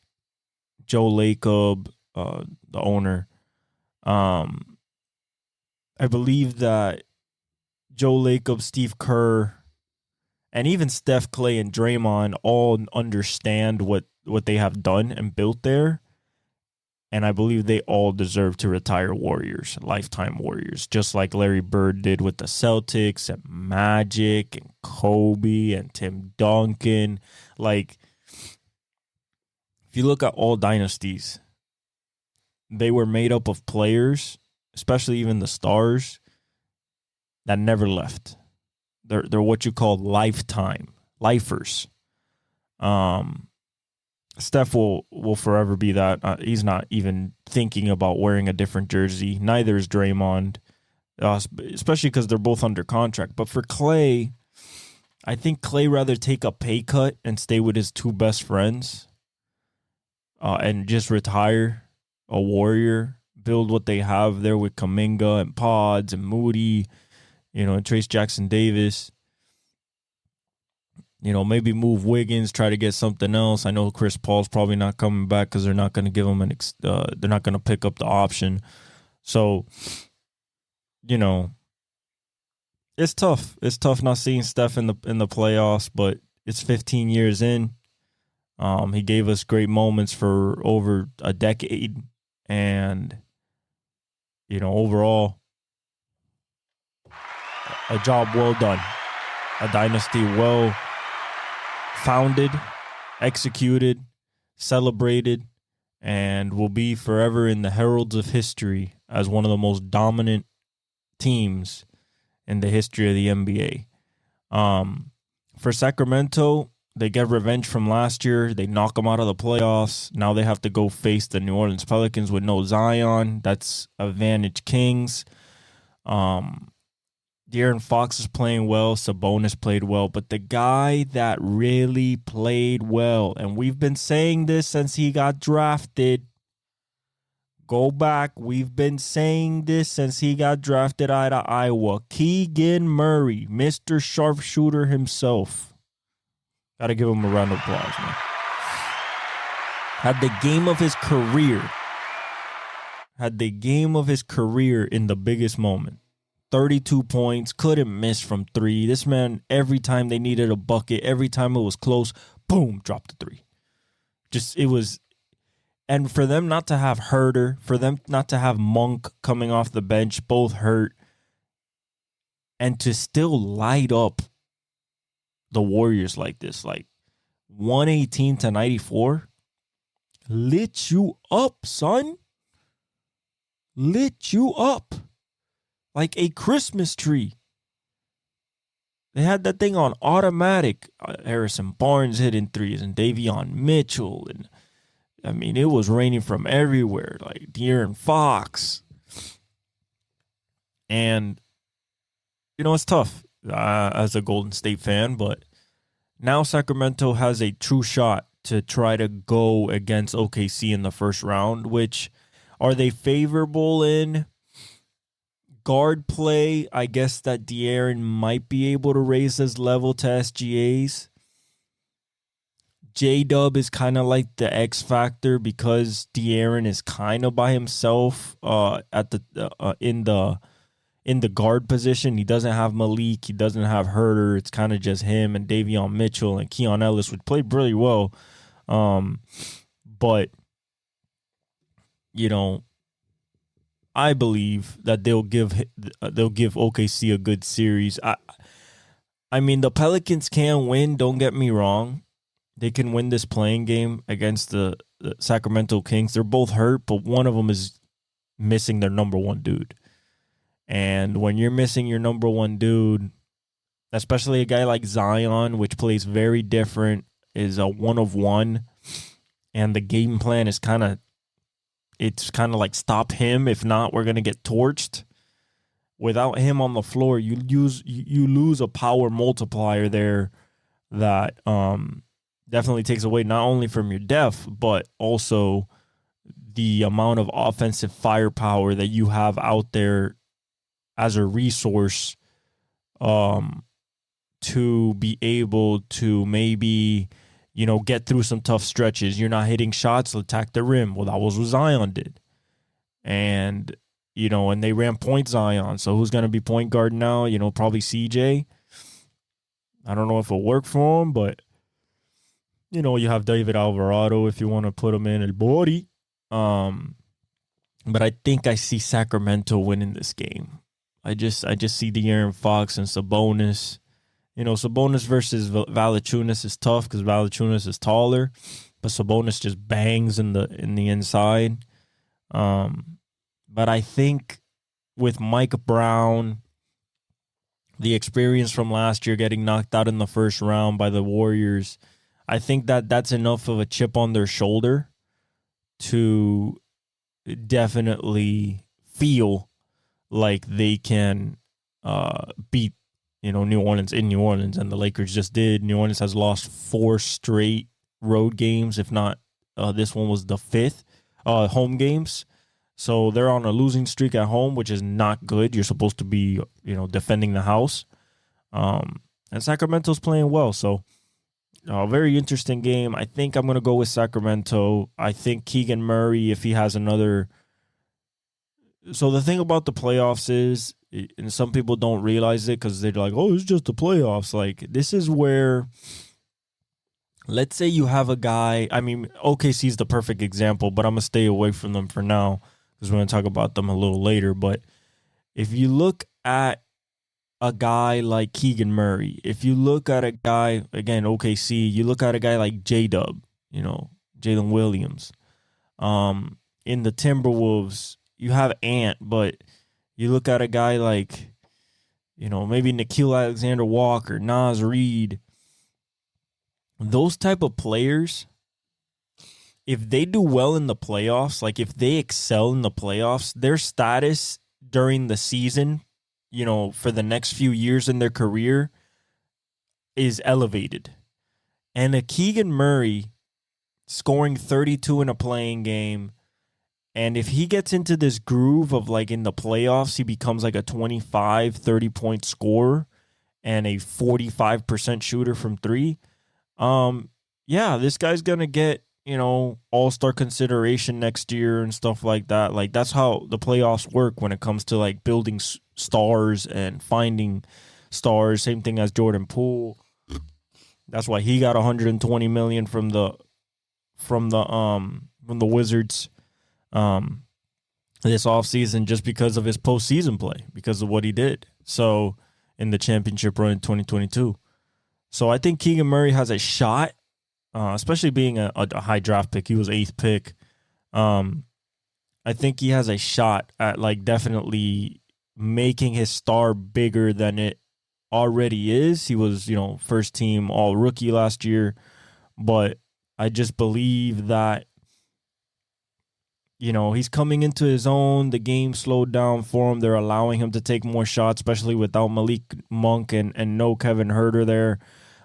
Joe Lacob, the owner, I believe that Joe Lacob, Steve Kerr, And even Steph, Clay, and Draymond all understand what they have done and built there. And I believe they all deserve to retire Warriors, lifetime Warriors, just like Larry Bird did with the Celtics and Magic and Kobe and Tim Duncan. Like, if you look at all dynasties, they were made up of players, especially even the stars, that never left. They're what you call lifetime lifers. Steph will forever be that. He's not even thinking about wearing a different jersey. Neither is Draymond, especially because they're both under contract. But for Clay, I think Clay rather take a pay cut and stay with his two best friends and just retire a Warrior, build what they have there with Kuminga and Pods and Moody, and Trace Jackson Davis. Maybe move Wiggins, try to get something else. I know Chris Paul's probably not coming back because they're not going to give him they're not going to pick up the option. So, it's tough. It's tough not seeing Steph in the playoffs, but it's 15 years in. He gave us great moments for over a decade, and overall, a job well done, a dynasty well founded, executed, celebrated, and will be forever in the heralds of history as one of the most dominant teams in the history of the NBA. For Sacramento, they get revenge from last year. They knock them out of the playoffs. Now they have to go face the New Orleans Pelicans with no Zion. That's advantage Kings. De'Aaron Fox is playing well. Sabonis played well. But the guy that really played well, and we've been saying this since he got drafted. Go back. We've been saying this since he got drafted out of Iowa. Keegan Murray, Mr. Sharpshooter himself. Got to give him a round of applause, man. Had the game of his career in the biggest moment. 32 points, couldn't miss from three. This man, every time they needed a bucket, every time it was close, boom, dropped the three. And for them not to have Herter, for them not to have Monk coming off the bench, both hurt, and to still light up the Warriors like this, like 118-94, lit you up, son. Lit you up. Like a Christmas tree. They had that thing on automatic. Harrison Barnes hitting threes and Davion Mitchell. And it was raining from everywhere. Like De'Aaron Fox. And, it's tough as a Golden State fan. But now Sacramento has a true shot to try to go against OKC in the first round. Which, are they favorable in guard play? I guess that De'Aaron might be able to raise his level to SGA's. J-Dub is kind of like the X factor because De'Aaron is kind of by himself in the guard position. He doesn't have Malik. He doesn't have Herter. It's kind of just him and Davion Mitchell and Keon Ellis, which played really well. But I believe that they'll give OKC a good series. The Pelicans can win. Don't get me wrong; they can win this playing game against the Sacramento Kings. They're both hurt, but one of them is missing their number one dude. And when you're missing your number one dude, especially a guy like Zion, which plays very different, is a 1-of-1, and the game plan is it's kind of like stop him. If not, we're going to get torched. Without him on the floor, you lose a power multiplier there that definitely takes away not only from your depth, but also the amount of offensive firepower that you have out there as a resource to be able to maybe get through some tough stretches. You're not hitting shots, attack the rim. Well, that was what Zion did. And, and they ran point Zion. So who's going to be point guard now? Probably CJ. I don't know if it'll work for him, but you have David Alvarado if you want to put him in El Bori. But I think I see Sacramento winning this game. I just see De'Aaron Fox and Sabonis. Sabonis versus Valanciunas is tough because Valanciunas is taller, but Sabonis just bangs in the inside. But I think with Mike Brown, the experience from last year getting knocked out in the first round by the Warriors, I think that's enough of a chip on their shoulder to definitely feel like they can beat New Orleans in New Orleans, and the Lakers just did. New Orleans has lost 4 straight road games, if not this one was the 5th home games. So they're on a losing streak at home, which is not good. You're supposed to be defending the house, and Sacramento's playing well. So very interesting game. I think I'm going to go with Sacramento. I think Keegan Murray, if he has another. So the thing about the playoffs is, and some people don't realize it because they're like, oh, it's just the playoffs. Like, this is where, let's say you have a guy. I mean, OKC is the perfect example, but I'm going to stay away from them for now because we're going to talk about them a little later. But if you look at a guy like Keegan Murray, if you look at a guy, again, OKC, you look at a guy like J-Dub, Jalen Williams. In the Timberwolves, you have Ant, but you look at a guy like, maybe Nickeil Alexander-Walker, Naz Reid. Those type of players, if they do well in the playoffs, like if they excel in the playoffs, their status during the season, for the next few years in their career is elevated. And a Keegan Murray scoring 32 in a playing game, and if he gets into this groove of like in the playoffs, he becomes like a 25, 30-point scorer and a 45% shooter from 3. This guy's going to get, all-star consideration next year and stuff like that. Like, that's how the playoffs work when it comes to like building stars and finding stars. Same thing as Jordan Poole. That's why he got $120 million from the Wizards this offseason, just because of his postseason play, because of what he did. So in the championship run in 2022. So I think Keegan Murray has a shot, especially being a high draft pick. He was 8th pick. I think he has a shot at like definitely making his star bigger than it already is. He was, first team all rookie last year, but I just believe that, he's coming into his own. The game slowed down for him. They're allowing him to take more shots, especially without Malik Monk and no Kevin Huerter there.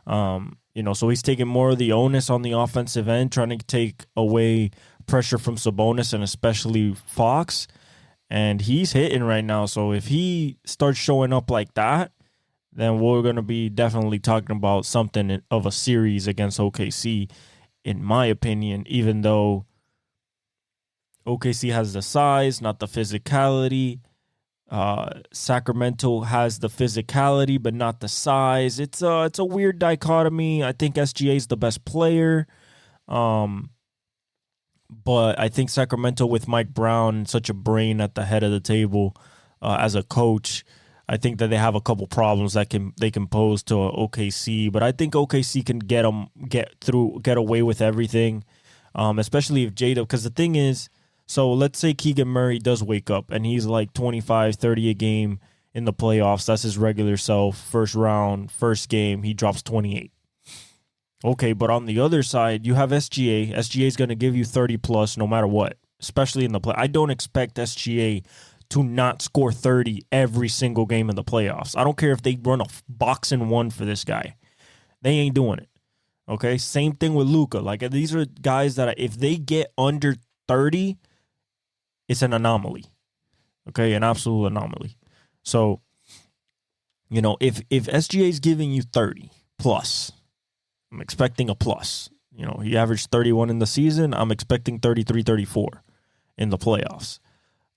So he's taking more of the onus on the offensive end, trying to take away pressure from Sabonis and especially Fox. And he's hitting right now. So if he starts showing up like that, then we're going to be definitely talking about something of a series against OKC, in my opinion, even though OKC has the size, not the physicality. Sacramento has the physicality, but not the size. It's a weird dichotomy. I think SGA is the best player. But I think Sacramento, with Mike Brown, such a brain at the head of the table as a coach, I think that they have a couple problems that they can pose to OKC. But I think OKC can get away with everything, especially if J-Dub. Because the thing is, so let's say Keegan Murray does wake up and he's like 25, 30 a game in the playoffs. That's his regular self. First round, first game, he drops 28. Okay, but on the other side, you have SGA. SGA is going to give you 30 plus no matter what, especially in the play. I don't expect SGA to not score 30 every single game in the playoffs. I don't care if they run a box and one for this guy. They ain't doing it. Okay, same thing with Luka. Like, these are guys that if they get under 30, it's an anomaly. Okay, an absolute anomaly. So, if SGA is giving you 30 plus, I'm expecting a plus. He averaged 31 in the season. I'm expecting 33, 34 in the playoffs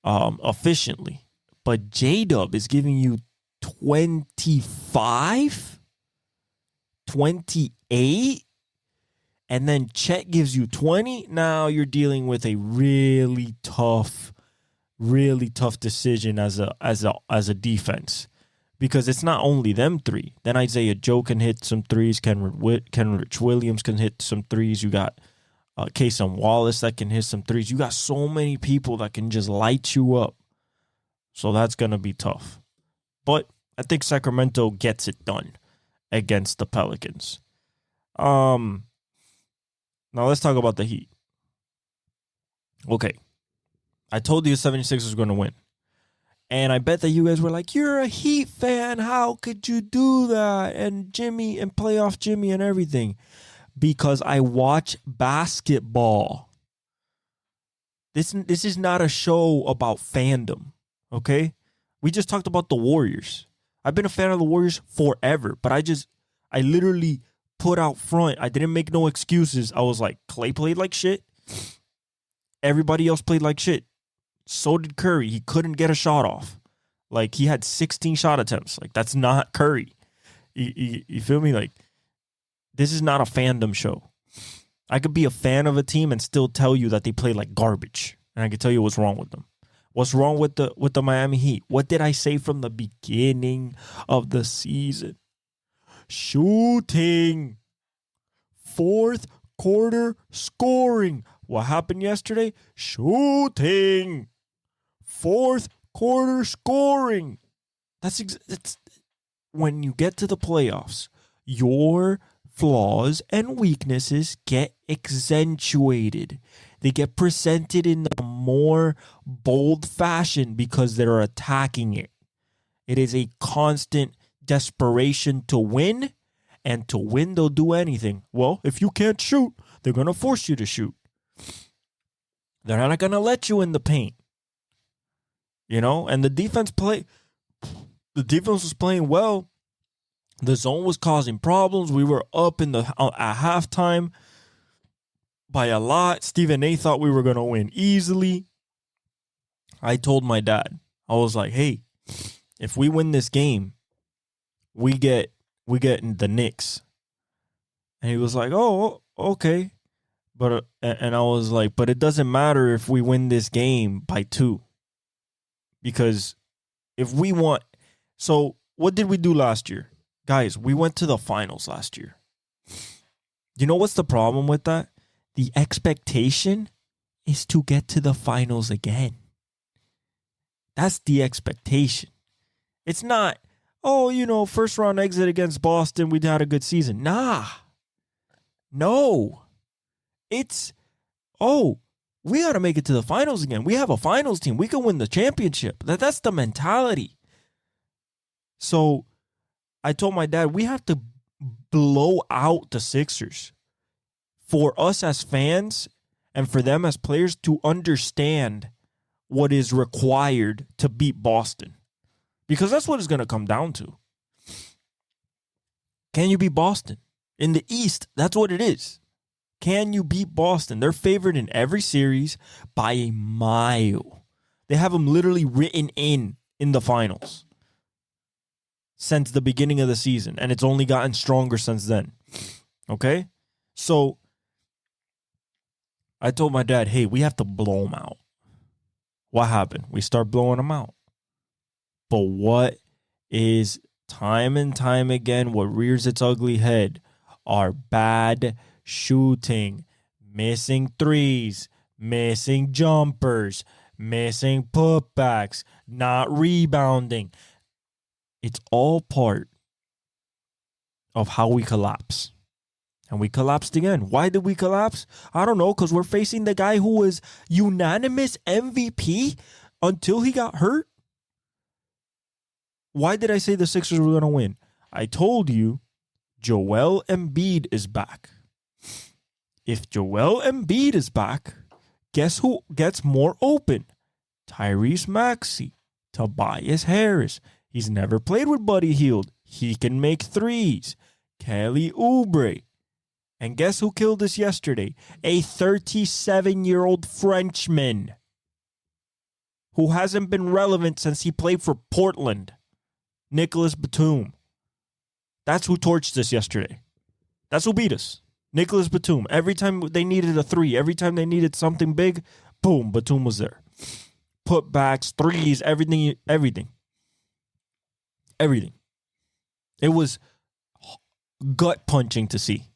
efficiently. But J-Dub is giving you 25? 28 and then Chet gives you 20, now you're dealing with a really tough decision as a defense. Because it's not only them three. Then Isaiah Joe can hit some threes. Kenrich Williams can hit some threes. You got Cason Wallace that can hit some threes. You got so many people that can just light you up. So that's going to be tough. But I think Sacramento gets it done against the Pelicans. Now let's talk about the Heat. Okay. I told you the 76ers were going to win. And I bet that you guys were like, you're a Heat fan. How could you do that? And Jimmy and playoff Jimmy and everything. Because I watch basketball. This is not a show about fandom. Okay? We just talked about the Warriors. I've been a fan of the Warriors forever. But I literally put out front. I didn't make no excuses. I was like, Klay played like shit. Everybody else played like shit. So did Curry. He couldn't get a shot off. Like, he had 16 shot attempts. Like, that's not Curry. You feel me? Like, this is not a fandom show. I could be a fan of a team and still tell you that they play like garbage. And I can tell you what's wrong with them. What's wrong with the Miami Heat? What did I say from the beginning of the season? Shooting. Fourth quarter scoring. What happened yesterday? Shooting. Fourth quarter scoring. That's when you get to the playoffs, your flaws and weaknesses get accentuated. They get presented in a more bold fashion because they're attacking it. It is a constant desperation to win, and to win, they'll do anything. Well, if you can't shoot, they're going to force you to shoot. They're not going to let you in the paint. You know, and the defense was playing well. The zone was causing problems. We were up at halftime by a lot. Stephen A thought we were going to win easily. I told my dad, I was like, hey, if we win this game, we get the Knicks. And he was like, oh, okay. But and I was like, but it doesn't matter if we win this game by 2. Because if we want... So, what did we do last year? Guys, we went to the finals last year. You know what's the problem with that? The expectation is to get to the finals again. That's the expectation. It's not, first round exit against Boston, we had a good season. Nah. No. It's, we got to make it to the finals again. We have a finals team. We can win the championship. That's the mentality. So I told my dad, we have to blow out the Sixers for us as fans and for them as players to understand what is required to beat Boston. Because that's what it's going to come down to. Can you beat Boston? In the East, that's what it is. Can you beat Boston? They're favored in every series by a mile. They have them literally written in the finals since the beginning of the season. And it's only gotten stronger since then. Okay? So I told my dad, hey, we have to blow them out. What happened? We start blowing them out. But what is time and time again, what rears its ugly head are bad shooting, missing threes, missing jumpers, missing putbacks, not rebounding. It's all part of how we collapse. And we collapsed again. Why did we collapse? I don't know, because we're facing the guy who was unanimous MVP until he got hurt. Why did I say the Sixers were going to win? I told you Joel Embiid is back. If Joel Embiid is back, guess who gets more open? Tyrese Maxey, Tobias Harris. He's never played with Buddy Hield. He can make threes. Kelly Oubre. And guess who killed us yesterday? A 37-year-old Frenchman who hasn't been relevant since he played for Portland. Nicholas Batum. That's who torched us yesterday. That's who beat us. Nicholas Batum. Every time they needed a three, every time they needed something big, boom, Batum was there. Putbacks, threes, everything. It was gut punching to see.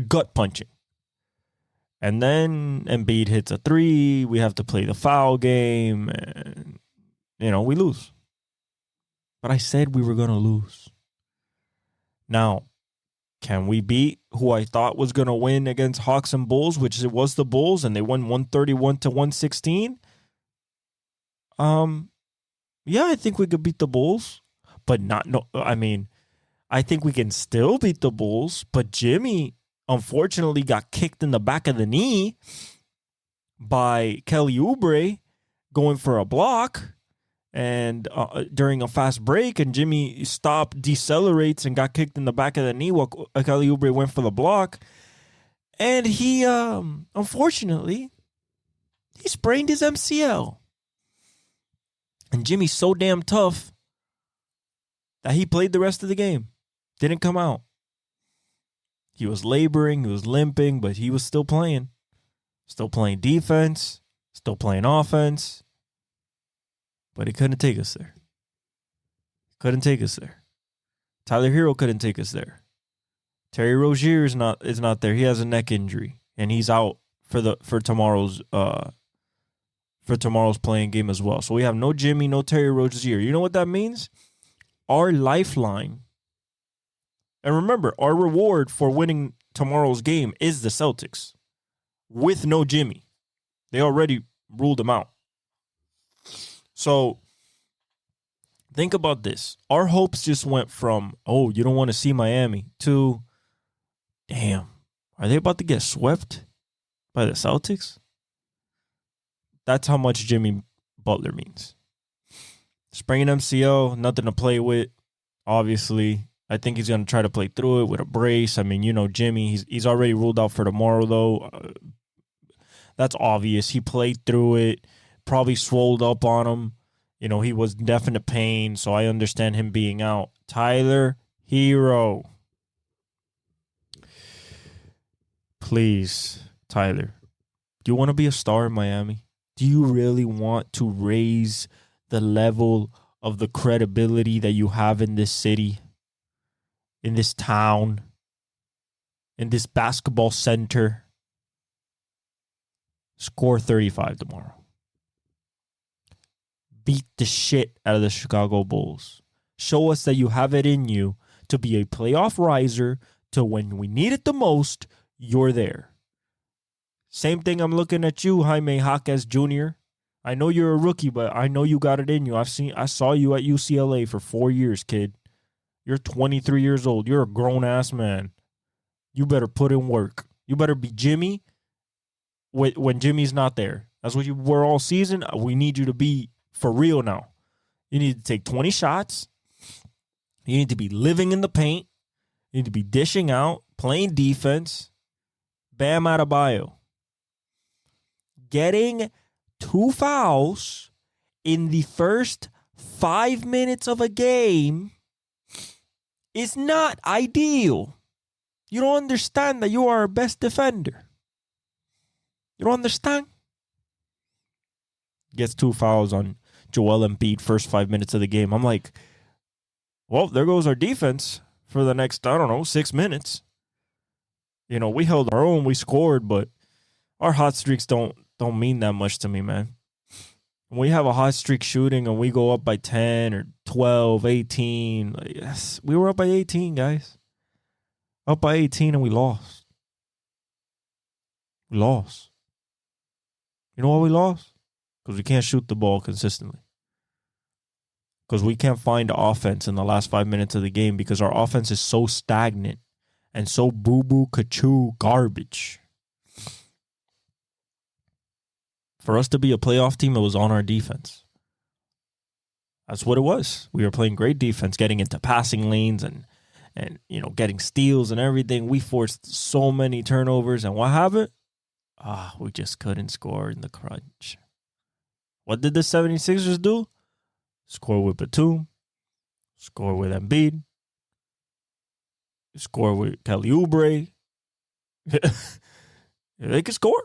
Gut punching. And then Embiid hits a three. We have to play the foul game. And, we lose. But I said we were going to lose. Now, can we beat who I thought was going to win against Hawks and Bulls, which it was the Bulls, and they won 131 to 116? Yeah, I think we could beat the Bulls, but I think we can still beat the Bulls, but Jimmy unfortunately got kicked in the back of the knee by Kelly Oubre going for a block and during a fast break, and Jimmy decelerates and got kicked in the back of the knee while Kelly Oubre went for the block. And he, unfortunately, he sprained his MCL. And Jimmy's so damn tough that he played the rest of the game. Didn't come out. He was laboring, he was limping, but he was still playing. Still playing defense, still playing offense. But he couldn't take us there. Tyler Hero couldn't take us there. Terry Rozier is not there. He has a neck injury, and he's out for tomorrow's playing game as well. So we have no Jimmy, no Terry Rozier. You know what that means? Our lifeline. And remember, our reward for winning tomorrow's game is the Celtics with no Jimmy. They already ruled him out. So think about this. Our hopes just went from, oh, you don't want to see Miami, to, damn, are they about to get swept by the Celtics? That's how much Jimmy Butler means. Sprained MCL, nothing to play with, obviously. I think he's going to try to play through it with a brace. I mean, Jimmy, he's already ruled out for tomorrow, though. That's obvious. He played through it, probably swolled up on him. He was in definite pain, so I understand him being out. Tyler Hero. Please, Tyler, do you want to be a star in Miami? Do you really want to raise the level of the credibility that you have in this city, in this town, in this basketball center? Score 35 tomorrow. Beat the shit out of the Chicago Bulls. Show us that you have it in you to be a playoff riser, to when we need it the most, you're there. Same thing, I'm looking at you, Jaime Jaquez Jr. I know you're a rookie, but I know you got it in you. I saw you at UCLA for 4 years, kid. You're 23 years old. You're a grown-ass man. You better put in work. You better be Jimmy when Jimmy's not there. That's what you were all season. We need you to be for real now. You need to take 20 shots. You need to be living in the paint. You need to be dishing out, playing defense. Bam Adebayo. Getting 2 fouls in the first 5 minutes of a game is not ideal. You don't understand that you are our best defender. You don't understand? Gets 2 fouls on Joel Embiid first 5 minutes of the game. I'm like, well, there goes our defense for the next, 6 minutes. We held our own, we scored, but our hot streaks don't mean that much to me, man. When we have a hot streak shooting and we go up by 10 or 12, 18, yes, we were up by 18, guys. Up by 18 and we lost. We lost. You know why we lost? Because we can't shoot the ball consistently. Because we can't find offense in the last 5 minutes of the game because our offense is so stagnant and so boo-boo, kachoo, garbage. For us to be a playoff team, it was on our defense. That's what it was. We were playing great defense, getting into passing lanes and getting steals and everything. We forced so many turnovers, and what happened? We just couldn't score in the crunch. What did the 76ers do? Score with Batum, score with Embiid, Score with Kelly Oubre. They could score.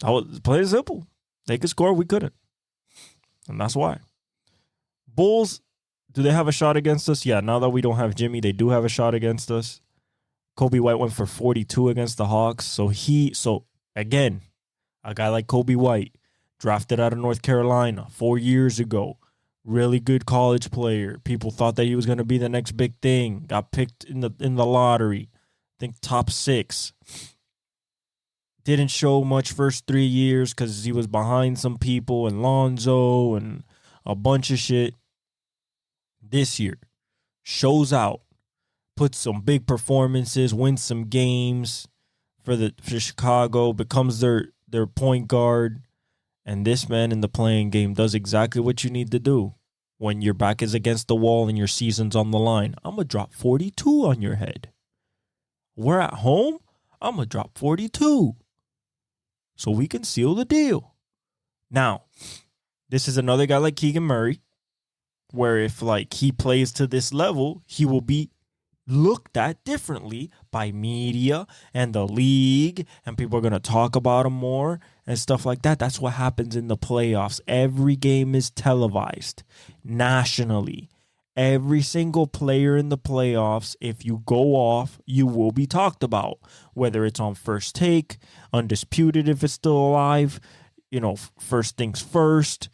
I was plain and simple. They could score. We couldn't. And that's why. Bulls, do they have a shot against us? Yeah, now that we don't have Jimmy, they do have a shot against us. Kobe White went for 42 against the Hawks. So again, a guy like Kobe White, drafted out of North Carolina 4 years ago. Really good college player. People thought that he was going to be the next big thing. Got picked in the lottery. I think top 6. Didn't show much first 3 years because he was behind some people and Lonzo and a bunch of shit. This year, shows out, puts some big performances, wins some games for Chicago, becomes their point guard. And this man in the playing game does exactly what you need to do when your back is against the wall and your season's on the line. I'm going to drop 42 on your head. We're at home. I'm going to drop 42 so we can seal the deal. Now, this is another guy like Keegan Murray, where if he plays to this level, he will be looked at differently by media and the league, and people are going to talk about him more and stuff like that. That's what happens in the playoffs. Every game is televised nationally. Every single player in the playoffs, if you go off, you will be talked about, whether it's on First Take, Undisputed if it's still alive, First Things First,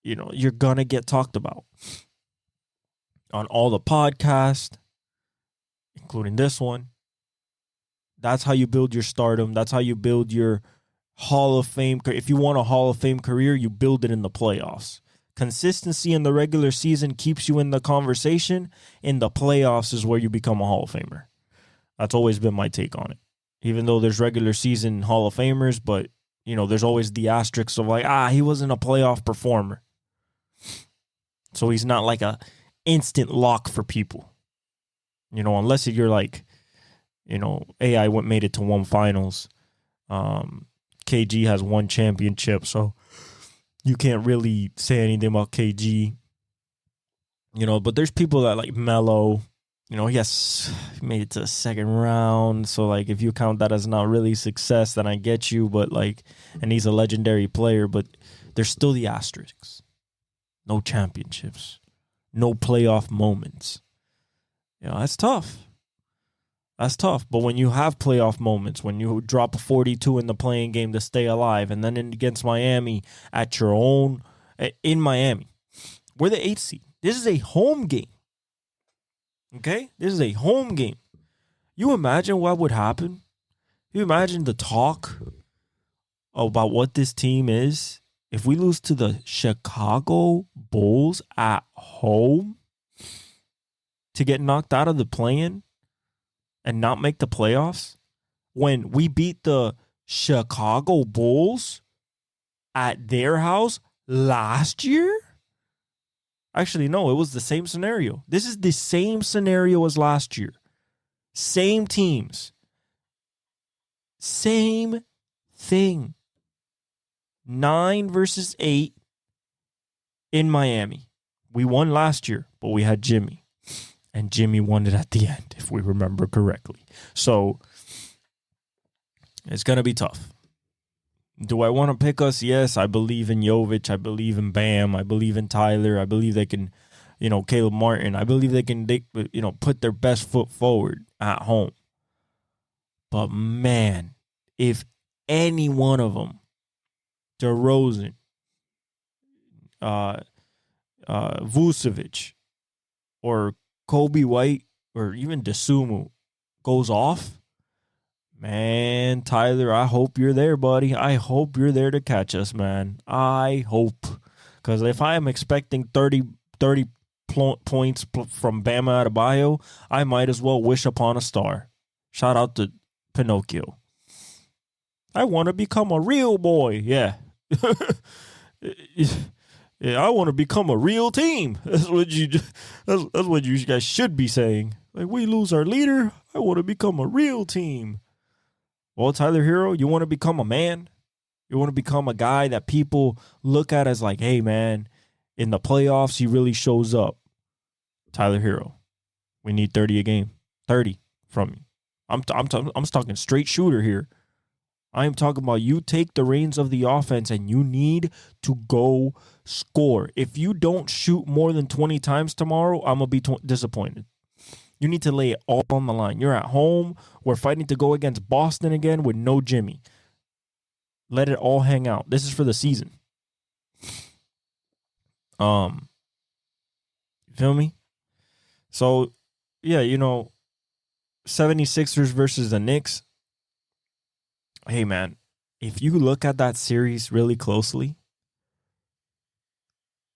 you're going to get talked about on all the podcasts, including this one. That's how you build your stardom. That's how you build your Hall of Fame. If you want a Hall of Fame career, you build it in the playoffs. Consistency in the regular season keeps you in the conversation. In the playoffs is where you become a Hall of Famer. That's always been my take on it. Even though there's regular season Hall of Famers, but, there's always the asterisks of he wasn't a playoff performer. So he's not like a instant lock for people. Unless you're AI made it to 1 finals. KG has 1 championship, so you can't really say anything about KG. But there's people that like Melo. He made it to the second round. So, if you count that as not really success, then I get you. But, and he's a legendary player, but there's still the asterisks. No championships. No playoff moments. That's tough. That's tough. But when you have playoff moments, when you drop a 42 in the playing game to stay alive, and then against Miami in Miami, we're the 8th seed. This is a home game. Okay? This is a home game. You imagine what would happen? You imagine the talk about what this team is if we lose to the Chicago Bulls at home to get knocked out of the play-in and not make the playoffs, when we beat the Chicago Bulls at their house last year? Actually, no, it was the same scenario. This is the same scenario as last year. Same teams. Same thing. 9 versus 8 in Miami. We won last year, but we had Jimmy. And Jimmy won it at the end, if we remember correctly. So, it's going to be tough. Do I want to pick us? Yes, I believe in Jovic. I believe in Bam. I believe in Tyler. I believe they can, Caleb Martin. I believe they can, put their best foot forward at home. But, man, if any one of them, DeRozan, Vucevic, or Kobe White, or even Dosunmu goes off, man, Tyler, I hope you're there, buddy. I hope you're there to catch us, man. I hope. Because if I am expecting 30 points from Bam Adebayo, I might as well wish upon a star. Shout out to Pinocchio. I want to become a real boy. Yeah. Yeah, I want to become a real team. That's what you guys should be saying. We lose our leader, I want to become a real team. Well, Tyler Hero, you want to become a man? You want to become a guy that people look at as hey, man, in the playoffs, he really shows up. Tyler Hero, we need 30 a game. 30. from you. I'm talking straight shooter here. I am talking about you take the reins of the offense and you need to go score. If you don't shoot more than 20 times tomorrow, I'm going to be disappointed. You need to lay it all on the line. You're at home. We're fighting to go against Boston again with no Jimmy. Let it all hang out. This is for the season. You feel me? So, yeah, 76ers versus the Knicks. Hey, man, if you look at that series really closely,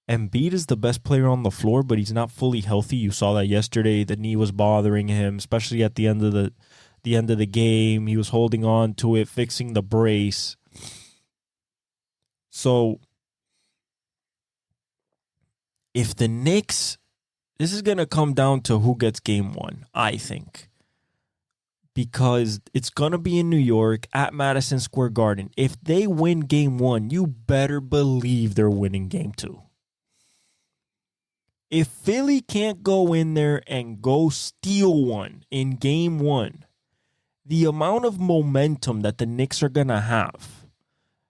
Embiid is the best player on the floor, but he's not fully healthy. You saw that yesterday. The knee was bothering him, especially at the end of the game. He was holding on to it, fixing the brace. So if the Knicks, this is going to come down to who gets game one, I think. Because it's going to be in New York at Madison Square Garden. If they win game one, you better believe they're winning game two. If Philly can't go in there and go steal one in game one, the amount of momentum that the Knicks are going to have.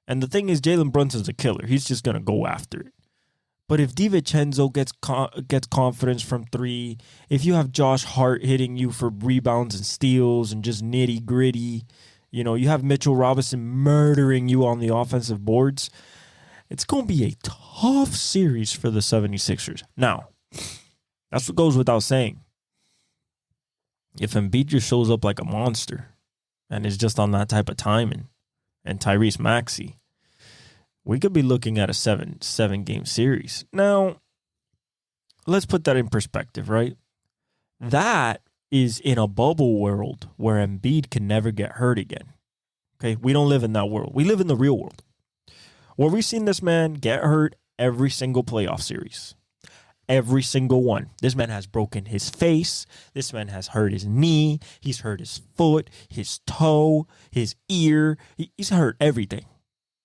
And the thing is, Jalen Brunson's a killer. He's just going to go after it. But if DiVincenzo gets confidence from three, if you have Josh Hart hitting you for rebounds and steals and just nitty gritty, you have Mitchell Robinson murdering you on the offensive boards, it's going to be a tough series for the 76ers. Now, that's what goes without saying. If Embiid just shows up like a monster and is just on that type of timing, and Tyrese Maxey, we could be looking at a seven game series. Now, let's put that in perspective, right? That is in a bubble world where Embiid can never get hurt again. Okay, we don't live in that world. We live in the real world, where we've seen this man get hurt every single playoff series. Every single one. This man has broken his face. This man has hurt his knee. He's hurt his foot, his toe, his ear. He's hurt everything.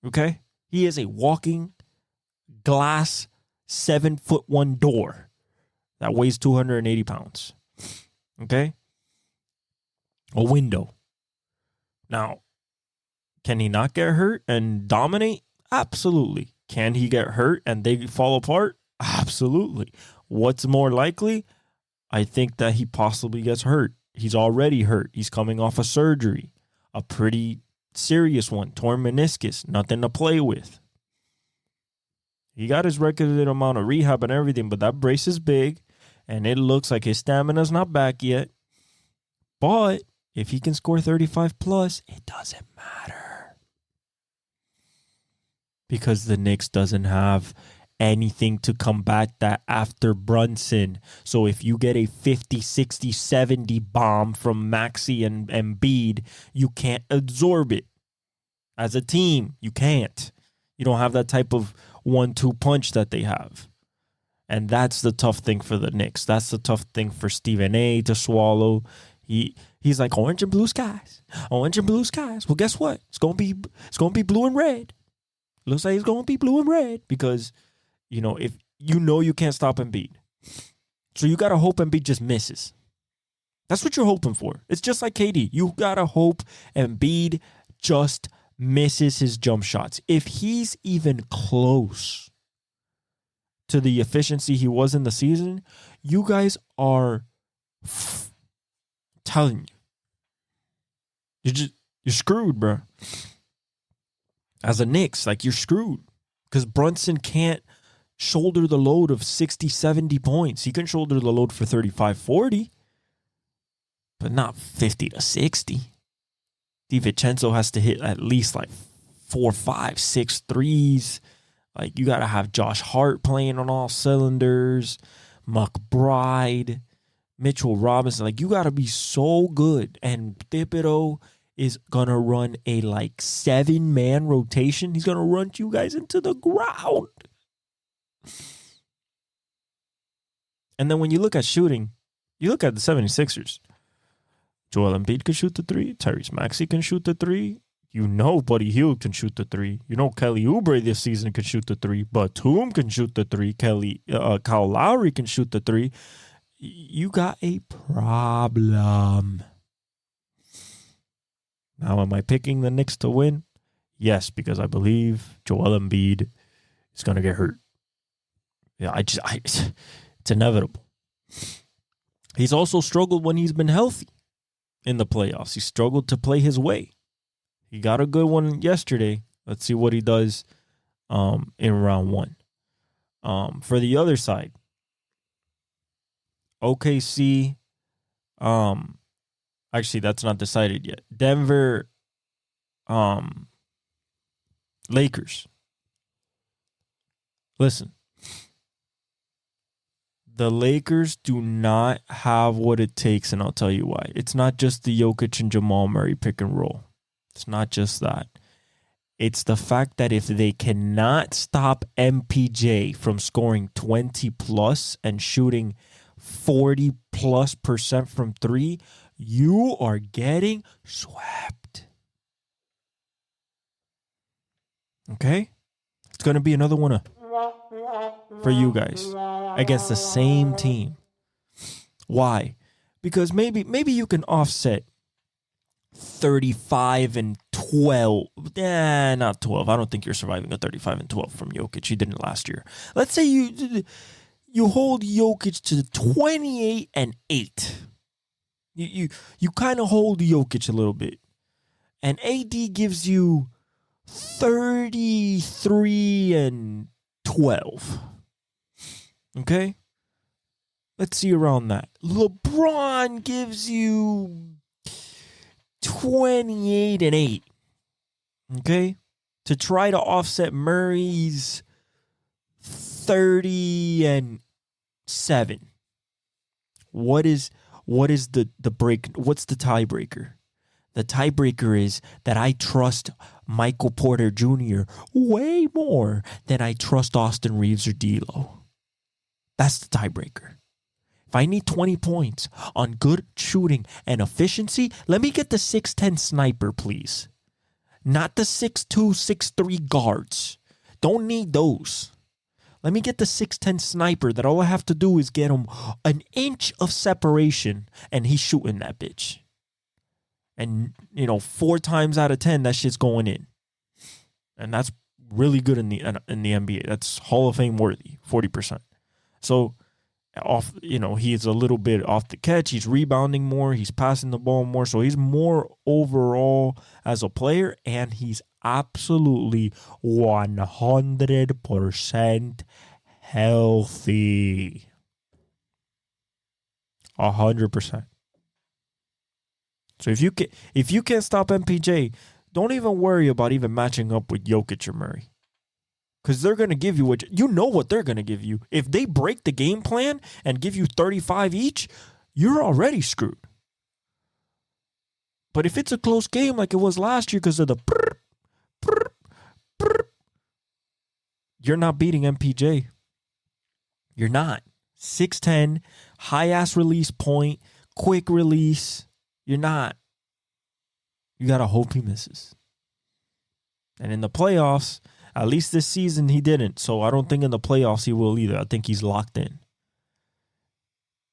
Okay? He is a walking glass 7'1" door that weighs 280 pounds. Okay? A window. Now, can he not get hurt and dominate? Absolutely. Can he get hurt and they fall apart? Absolutely. What's more likely? I think that he possibly gets hurt. He's already hurt. He's coming off a surgery, a pretty serious one, torn meniscus, nothing to play with. He got his requisite amount of rehab and everything, but that brace is big, and it looks like his stamina's not back yet. But if he can score 35 plus, it doesn't matter. Because the Knicks doesn't have anything to combat that after Brunson. So if you get a 50, 60, 70 bomb from Maxey and Embiid, you can't absorb it. As a team, you can't. You don't have that type of 1-2 punch that they have. And that's the tough thing for the Knicks. That's the tough thing for Stephen A. to swallow. He's like, orange and blue skies. Orange and blue skies. Well, guess what? It's gonna be blue and red. Looks like it's gonna be blue and red because if you can't stop Embiid. So you got to hope Embiid just misses. That's what you're hoping for. It's just like KD. You got to hope Embiid just misses his jump shots. If he's even close to the efficiency he was in the season, you guys are telling you. You're screwed, bro. As a Knicks, you're screwed. Because Brunson can't shoulder the load of 60, 70 points. He can shoulder the load for 35, 40, but not 50 to 60. DiVincenzo has to hit at least 4, 5, 6 threes. You got to have Josh Hart playing on all cylinders, McBride, Mitchell Robinson. You got to be so good. And Thibodeau is going to run a 7-man rotation. He's going to run you guys into the ground. And then when you look at shooting, you look at the 76ers. Joel Embiid can shoot the three. Tyrese Maxey can shoot the three. Buddy Hield can shoot the three. Kelly Oubre this season can shoot the three. Batum can shoot the three. Kyle Lowry can shoot the three. You got a problem. Now, am I picking the Knicks to win? Yes, because I believe Joel Embiid is going to get hurt. Yeah, it's inevitable. He's also struggled when he's been healthy in the playoffs. He struggled to play his way. He got a good one yesterday. Let's see what he does in round one. For the other side, OKC, actually, that's not decided yet. Denver, Lakers. Listen, the Lakers do not have what it takes, and I'll tell you why. It's not just the Jokic and Jamal Murray pick and roll. It's not just that. It's the fact that if they cannot stop MPJ from scoring 20 plus and shooting 40 plus % from three, you are getting swept. Okay? It's going to be another one for you guys against the same team. Why? Because maybe you can offset 35 and 12. Not 12. I don't think you're surviving a 35 and 12 from Jokic. He didn't last year. Let's say you hold Jokic to 28 and 8. You kind of hold Jokic a little bit. And AD gives you 33 and 12. Okay? Let's see around that. LeBron gives you 28 and 8. Okay? To try to offset Murray's 30 and 7. What is the break? What's the tiebreaker? The tiebreaker is that I trust Michael Porter Jr. way more than I trust Austin Reeves or D'Lo. That's the tiebreaker. If I need 20 points on good shooting and efficiency, let me get the 6'10 sniper, please. Not the 6'2, 6'3 guards. Don't need those. Let me get the 6'10 sniper that all I have to do is get him an inch of separation and he's shooting that bitch. And, 4 times out of 10, that shit's going in. And that's really good in the NBA. That's Hall of Fame worthy, 40%. So, he's a little bit off the catch. He's rebounding more. He's passing the ball more. So he's more overall as a player. And he's absolutely 100% healthy. 100%. So if you can't stop MPJ, don't even worry about even matching up with Jokic or Murray. Because they're going to give you what they're going to give you. If they break the game plan and give you 35 each, you're already screwed. But if it's a close game like it was last year because of the you're not beating MPJ. You're not. 6'10", high-ass release point, quick release. You're not. You got to hope he misses. And in the playoffs, at least this season, he didn't. So I don't think in the playoffs he will either. I think he's locked in.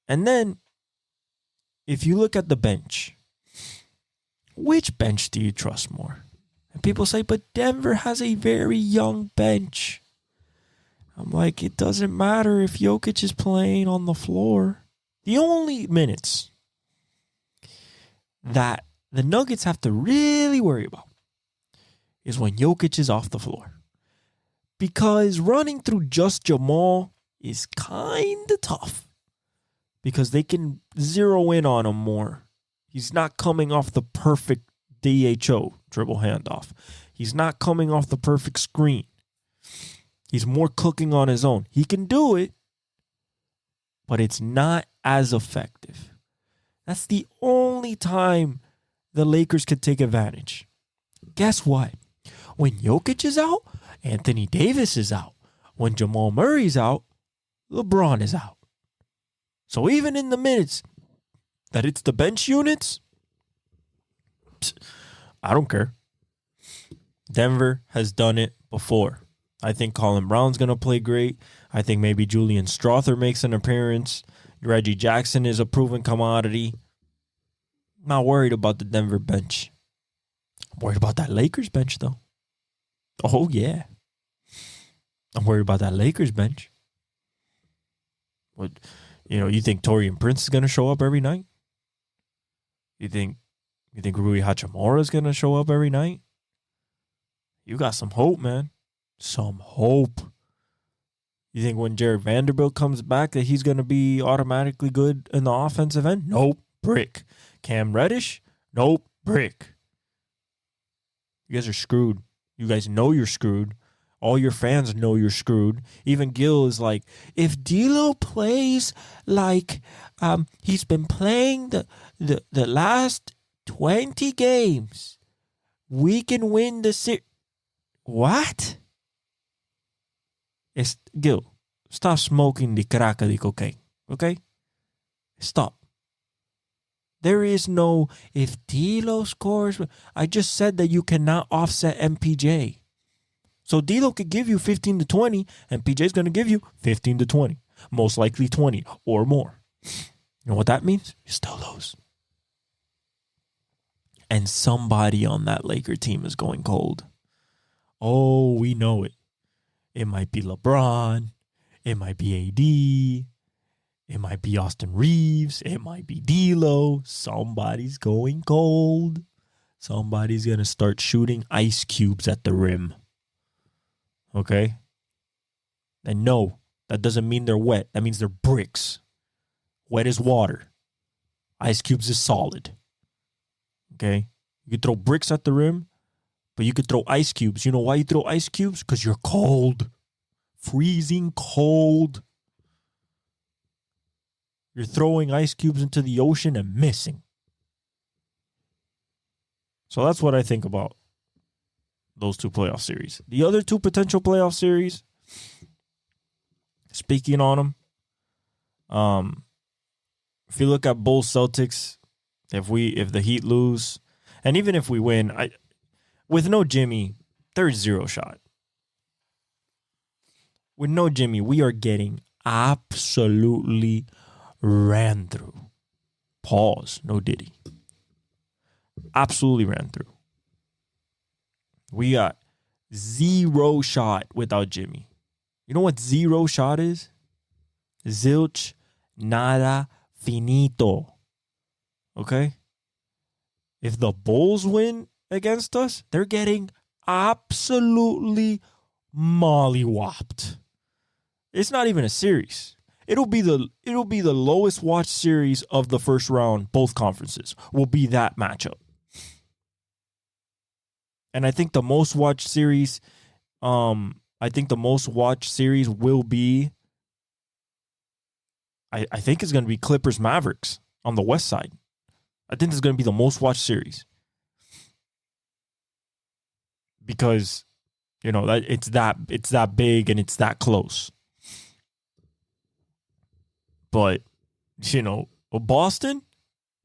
And then, if you look at the bench, which bench do you trust more? And people say, but Denver has a very young bench. I'm like, it doesn't matter if Jokic is playing on the floor. The only minutes that the Nuggets have to really worry about is when Jokic is off the floor. Because running through just Jamal is kind of tough. Because they can zero in on him more. He's not coming off the perfect DHO, dribble handoff. He's not coming off the perfect screen. He's more cooking on his own. He can do it, but it's not as effective. That's the only time the Lakers could take advantage. Guess what? When Jokic is out, Anthony Davis is out. When Jamal Murray's out, LeBron is out. So even in the minutes that it's the bench units, I don't care. Denver has done it before. I think Colin Brown's going to play great. I think maybe Julian Strawther makes an appearance. Reggie Jackson is a proven commodity. Not worried about the Denver bench. worried about that Lakers bench, though. Oh, yeah. I'm worried about that Lakers bench. What, you think Taurean Prince is going to show up every night? You think Rui Hachimura is going to show up every night? You got some hope, man. Some hope. You think when Jared Vanderbilt comes back that he's going to be automatically good in the offensive end? Nope. Brick. Cam Reddish? Nope. Brick. You guys are screwed. You guys know you're screwed. All your fans know you're screwed. Even Gil is like, if D'Lo plays like he's been playing the last 20 games, we can win the series. What? Gil, stop smoking the crack of the cocaine, okay? Stop. There is no, if D'Lo scores, I just said that you cannot offset MPJ. So D'Lo could give you 15 to 20, and PJ's going to give you 15 to 20. Most likely 20 or more. You know what that means? You still lose. And somebody on that Laker team is going cold. Oh, we know it. It might be LeBron. It might be AD. It might be Austin Reeves. It might be D'Lo. Somebody's going cold. Somebody's going to start shooting ice cubes at the rim. Okay? And no, that doesn't mean they're wet. That means they're bricks. Wet is water. Ice cubes is solid. Okay? You could throw bricks at the rim, but you could throw ice cubes. You know why you throw ice cubes? Because you're cold. Freezing cold. You're throwing ice cubes into the ocean and missing. So that's what I think about those two playoff series. The other two potential playoff series, speaking on them, if you look at Bulls Celtics, if the Heat lose, and even if we win, with no Jimmy, there's zero shot. With no Jimmy, we are getting absolutely ran through. Pause. No Diddy. Absolutely ran through. We got zero shot without Jimmy. You know what zero shot is? Zilch, nada, finito. Okay? If the Bulls win against us, they're getting absolutely mollywopped. It's not even a series. It'll be the lowest watched series of the first round, both conferences. Will be that matchup. And I think the most watched series, will be, I think it's going to be Clippers Mavericks on the West side. I think it's going to be the most watched series. Because, that it's that big and it's that close. But, Boston,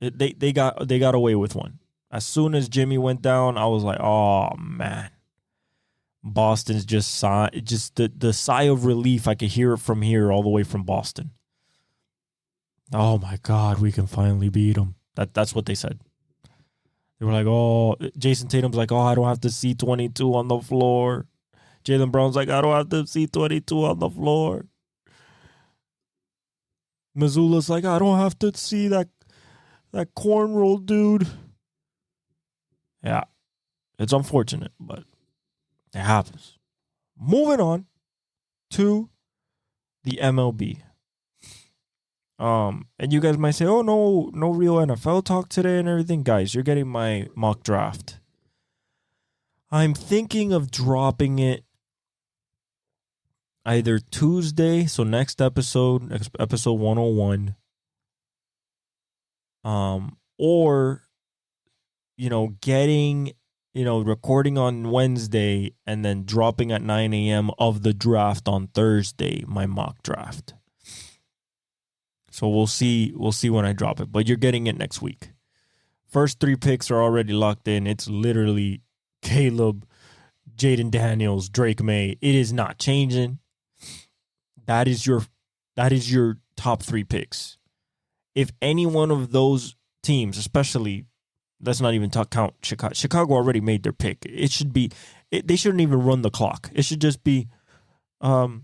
they got away with one. As soon as Jimmy went down, I was like, oh, man. Boston's just the sigh of relief. I could hear it from here all the way from Boston. Oh, my God, we can finally beat them. That's what they said. They were like, oh, Jason Tatum's like, oh, I don't have to see 22 on the floor. Jaylen Brown's like, I don't have to see 22 on the floor. Missoula's like, I don't have to see that cornrow dude. Yeah, it's unfortunate, but it happens. Moving on to the MLB. And you guys might say, oh, no real NFL talk today and everything. Guys, you're getting my mock draft. I'm thinking of dropping it either Tuesday, so next episode 101, or, getting, recording on Wednesday and then dropping at 9 a.m. of the draft on Thursday, my mock draft. So we'll see when I drop it, but you're getting it next week. First 3 picks are already locked in. It's literally Caleb, Jaden Daniels, Drake May. It is not changing. That is your top 3 picks. If any one of those teams, especially let's not even count Chicago. Chicago already made their pick. It should be, they shouldn't even run the clock. It should just be, now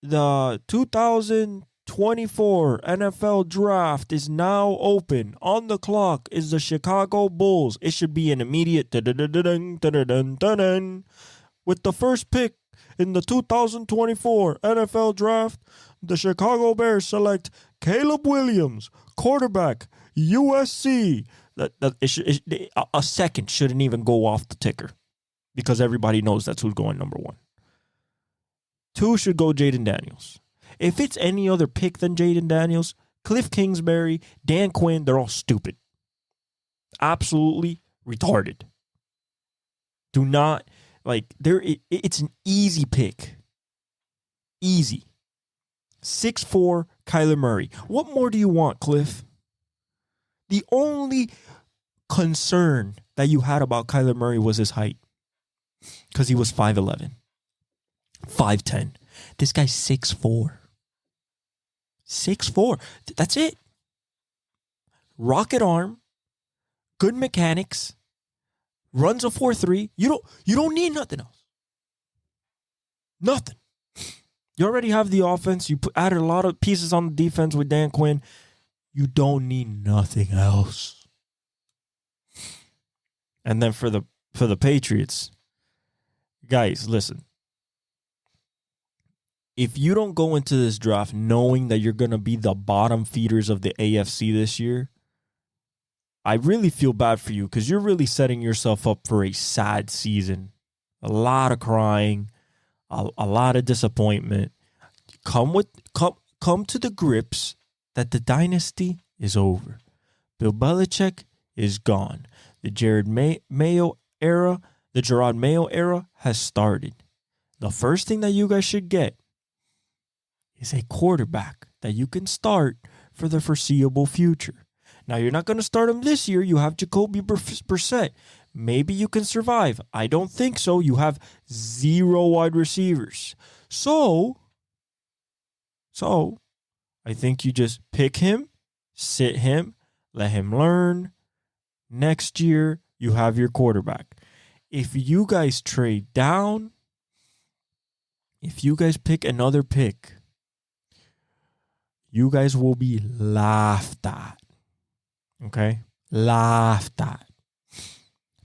the 2024 NFL draft is now open. On the clock is the Chicago Bulls. It should be an immediate with the first pick in the 2024 NFL draft. The Chicago Bears select Caleb Williams, quarterback, USC. A second shouldn't even go off the ticker because everybody knows that's who's going number 1. 2 should go Jaden Daniels. If it's any other pick than Jaden Daniels, Cliff Kingsbury, Dan Quinn, they're all stupid. Absolutely retarded. Do not, it's an easy pick. Easy. 6'4", Kyler Murray. What more do you want, Cliff? The only concern that you had about Kyler Murray was his height. Because he was 5'11". 5'10". This guy's 6'4". 6'4". That's it. Rocket arm. Good mechanics. Runs a 4.3. You don't need nothing else. Nothing. You already have the offense. You added a lot of pieces on the defense with Dan Quinn. You don't need nothing else. And then for the Patriots, guys, listen. If you don't go into this draft knowing that you're going to be the bottom feeders of the AFC this year, I really feel bad for you because you're really setting yourself up for a sad season. A lot of crying, a lot of disappointment. Come to the grips that the dynasty is over. Bill Belichick is gone. The Gerard Mayo era has started. The first thing that you guys should get is a quarterback that you can start for the foreseeable future. Now, you're not going to start him this year. You have Jacoby Brissett. Maybe you can survive. I don't think so. You have 0 wide receivers. So I think you just pick him, sit him, let him learn. Next year, you have your quarterback. If you guys trade down, if you guys pick another pick, you guys will be laughed at. Okay? Laughed at.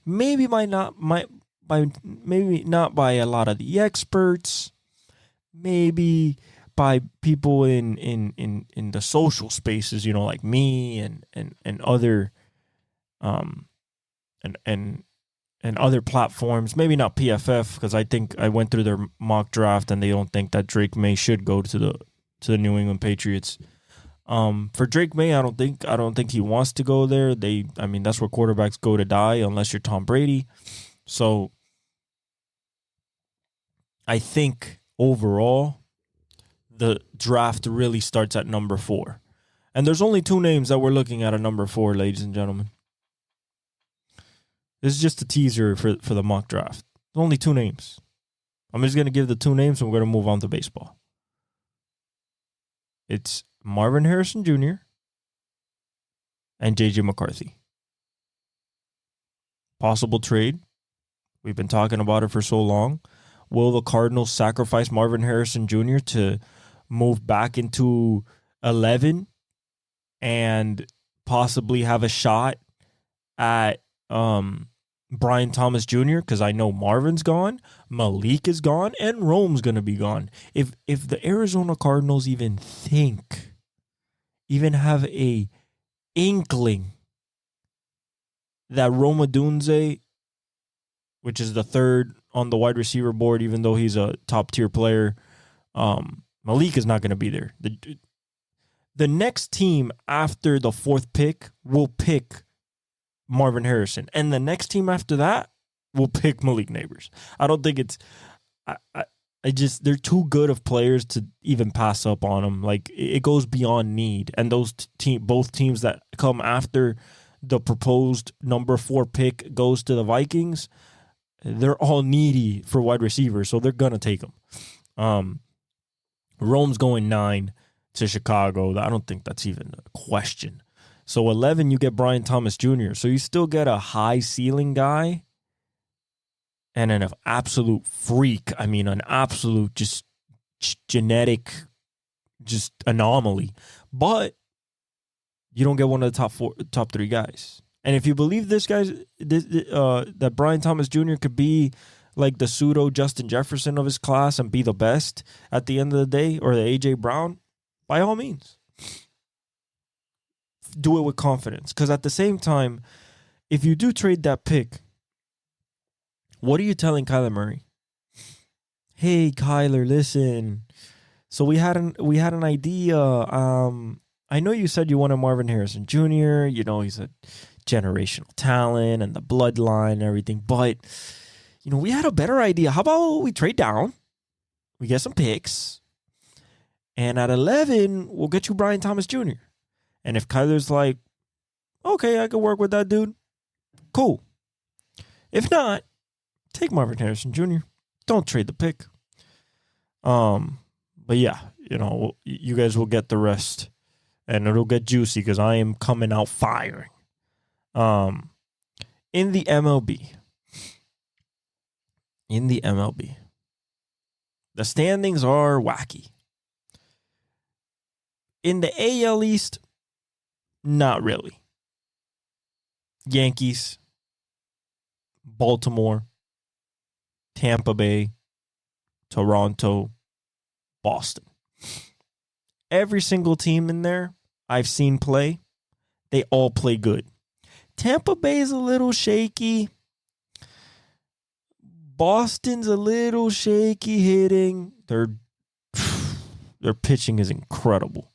Maybe not by a lot of the experts. Maybe by people in the social spaces, like me and other and other platforms. Maybe not PFF, because I think I went through their mock draft and they don't think that Drake May should go to the New England Patriots. For Drake May, I don't think he wants to go there. That's where quarterbacks go to die unless you're Tom Brady. So I think overall the draft really starts at number 4. And there's only 2 names that we're looking at number 4, ladies and gentlemen. This is just a teaser for the mock draft. Only 2 names. I'm just going to give the 2 names and we're going to move on to baseball. It's Marvin Harrison Jr. and J.J. McCarthy. Possible trade. We've been talking about it for so long. Will the Cardinals sacrifice Marvin Harrison Jr. to move back into 11 and possibly have a shot at Brian Thomas Jr.? Because I know Marvin's gone, Malik is gone, and Rome's going to be gone. If the Arizona Cardinals even have a inkling that Rome Odunze, which is the 3rd on the wide receiver board, even though he's a top tier player, Malik is not going to be there. The next team after the 4th pick will pick Marvin Harrison, and the next team after that will pick Malik Neighbors. I don't think it's. They're too good of players to even pass up on them. Like, it goes beyond need, and those both teams that come after the proposed number 4 pick goes to the Vikings, they're all needy for wide receivers, so they're gonna take them. Rome's going 9 to Chicago. I don't think that's even a question. So 11, you get Brian Thomas Jr. So you still get a high ceiling guy and an absolute freak. I mean, an absolute just genetic just anomaly. But you don't get one of the top 3 guys. And if you believe that Brian Thomas Jr. could be like the pseudo Justin Jefferson of his class and be the best at the end of the day, or the A.J. Brown, by all means, do it with confidence. Because at the same time, if you do trade that pick, what are you telling Kyler Murray? Hey, Kyler, listen. So we had an idea. I know you said you wanted Marvin Harrison Jr. You know, he's a generational talent and the bloodline and everything. But, you know, we had a better idea. How about we trade down? We get some picks. And at 11, we'll get you Brian Thomas Jr. And if Kyler's like, okay, I can work with that dude, cool. If not, take Marvin Harrison Jr. Don't trade the pick. But yeah, you know, you guys will get the rest. And it'll get juicy because I am coming out firing. In the MLB. The standings are wacky. In the AL East, not really. Yankees, Baltimore, Tampa Bay, Toronto, Boston. Every single team in there I've seen play, they all play good. Tampa Bay is a little shaky. Boston's a little shaky hitting. Their pitching is incredible.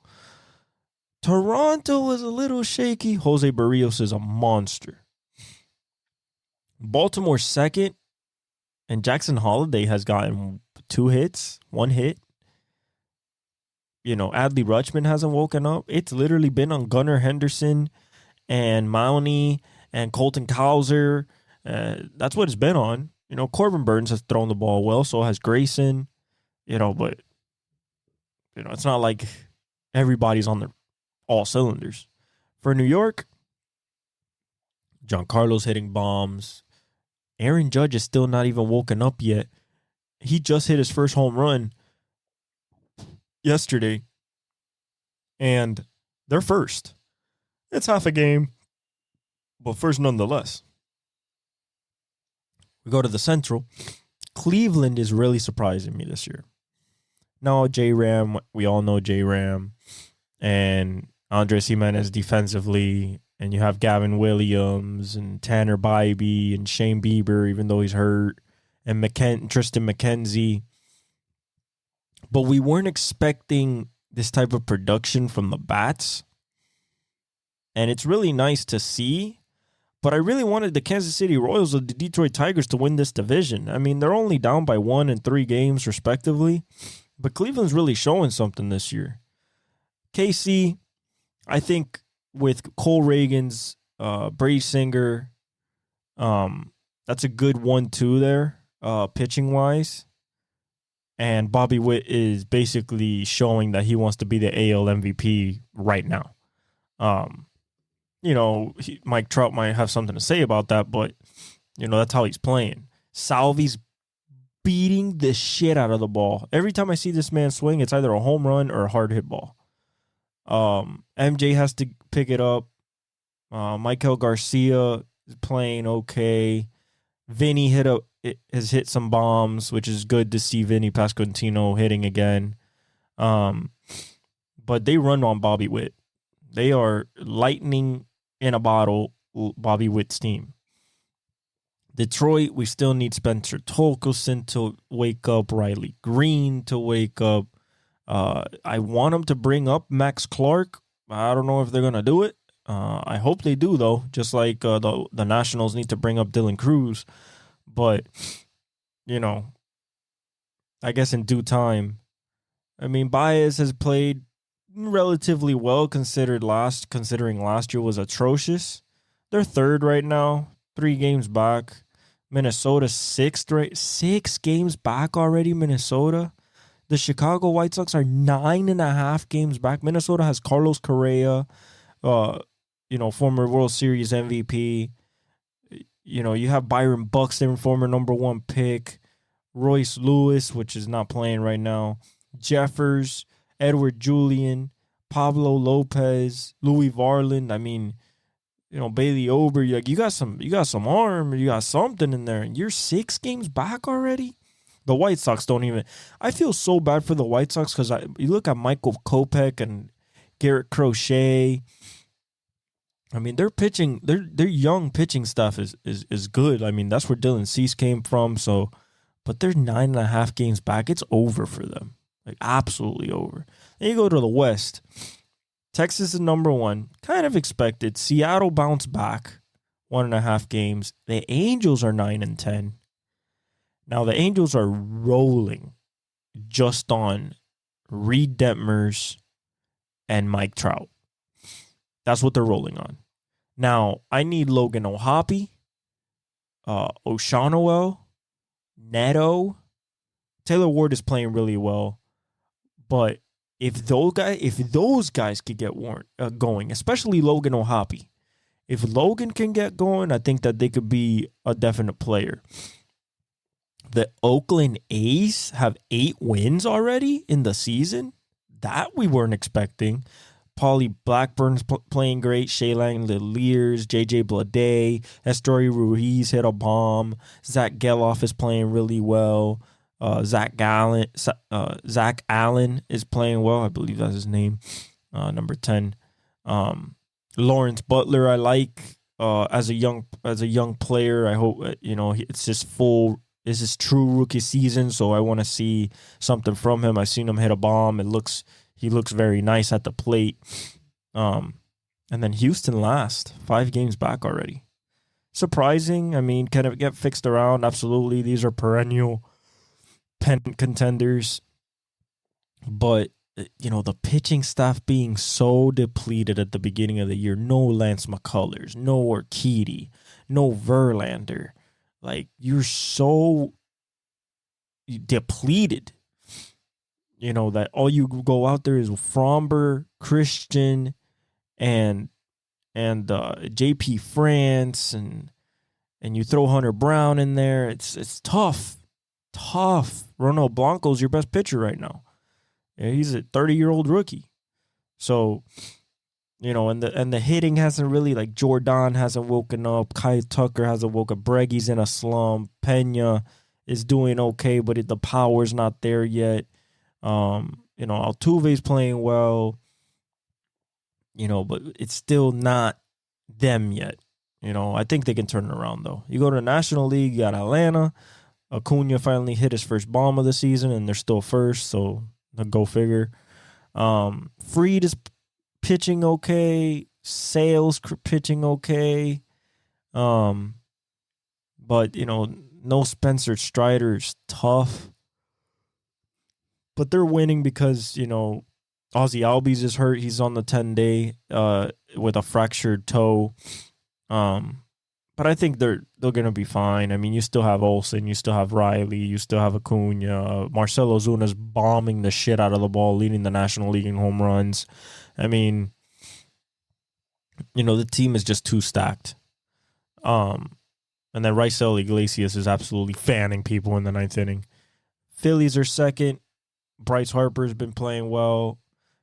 Toronto is a little shaky. Jose Barrios is a monster. Baltimore's second, and Jackson Holliday has gotten 2 hits, 1 hit. You know, Adley Rutschman hasn't woken up. It's literally been on Gunnar Henderson and Mountie and Colton Cowser. That's what it's been on. You know, Corbin Burns has thrown the ball well, so has Grayson. You know, but, you know, it's not like everybody's on their all cylinders. For New York, Giancarlo's hitting bombs. Aaron Judge is still not even woken up yet. He just hit his first home run yesterday, and they're first. It's half a game, but first nonetheless. We go to the Central. Cleveland is really surprising me this year. Now, J-Ram, we all know J-Ram, and Andres Jimenez defensively, and you have Gavin Williams and Tanner Bybee and Shane Bieber, even though he's hurt, and Tristan McKenzie. But we weren't expecting this type of production from the bats. And it's really nice to see. But I really wanted the Kansas City Royals or the Detroit Tigers to win this division. I mean, they're only down by 1 and 3 games, respectively. But Cleveland's really showing something this year. KC, I think with Cole Reagans, Brady Singer, that's a good 1-2 there, pitching-wise. And Bobby Witt is basically showing that he wants to be the AL MVP right now. You know, Mike Trout might have something to say about that, but, you know, that's how he's playing. Salvi's beating the shit out of the ball. Every time I see this man swing, it's either a home run or a hard hit ball. MJ has to pick it up. Michael Garcia is playing okay. Vinny has hit some bombs, which is good to see Vinny Pasquantino hitting again. But they run on Bobby Witt. They are lightning in a bottle, Bobby Witt's team. Detroit, we still need Spencer Torkelson to wake up, Riley Green to wake up. I want them to bring up Max Clark. I don't know if they're going to do it. I hope they do, though, just like the Nationals need to bring up Dylan Cruz. But, you know, I guess in due time. I mean, Baez has played relatively well considering last year was atrocious. They're third right now, 3 games back. Minnesota sixth, right? 6 games back already, Minnesota. The Chicago White Sox are 9.5 games back. Minnesota has Carlos Correa, former World Series MVP. You have Byron Buxton, former number 1 pick. Royce Lewis, which is not playing right now. Jeffers, Edward Julian, Pablo Lopez, Louis Varland. I mean, Bailey Ober. You got some arm. You got something in there. And you're 6 games back already. The White Sox don't even. I feel so bad for the White Sox because you look at Michael Kopech and Garrett Crochet. I mean, their pitching, their young pitching stuff is good. I mean, that's where Dylan Cease came from. So, but they're 9.5 games back. It's over for them, like absolutely over. Then you go to the West. Texas is number 1, kind of expected. Seattle bounced back 1.5 games. The Angels are 9-10. Now the Angels are rolling just on Reed Detmers and Mike Trout. That's what they're rolling on. Now, I need Logan O'Hoppe, O'Shaughnessy, Neto. Taylor Ward is playing really well. But if those guys could get going, especially Logan O'Hoppe, if Logan can get going, I think that they could be a definite player. The Oakland A's have 8 wins already in the season. That we weren't expecting. Paulie Blackburn's playing great. Shaylang Leliers, JJ Bleday, Estory Ruiz hit a bomb. Zach Geloff is playing really well. Zach Allen is playing well. I believe that's his name. Number 10. Lawrence Butler, I like as a young player. I hope it's his true rookie season. So I want to see something from him. I've seen him hit a bomb. He looks very nice at the plate. And then Houston last, 5 games back already. Surprising. I mean, can it get fixed around? Absolutely. These are perennial pennant contenders. But, the pitching staff being so depleted at the beginning of the year. No Lance McCullers, no Urquidy, no Verlander. Like, you're so depleted. That all you go out there is Fromber, Christian, and JP France, and you throw Hunter Brown in there. It's tough. Ronald Blanco's your best pitcher right now. Yeah, he's a 30-year-old rookie. So, and the hitting hasn't really, like, Jordan hasn't woken up. Kyle Tucker hasn't woken up. Breggie's in a slump. Pena is doing okay, but the power's not there yet. Altuve's playing well, but it's still not them yet. I think they can turn it around, though. You go to the National League, you got Atlanta. Acuna finally hit his first bomb of the season, and they're still first, so go figure. Fried is pitching okay. Sales pitching okay. But, no Spencer Strider's tough. But they're winning because, Ozzy Albies is hurt. He's on the 10-day with a fractured toe. But I think they're going to be fine. I mean, you still have Olsen. You still have Riley. You still have Acuna. Marcelo Zuna's bombing the shit out of the ball, leading the National League in home runs. I mean, the team is just too stacked. And then Raisel Iglesias is absolutely fanning people in the 9th inning. Phillies are second. Bryce Harper's been playing well.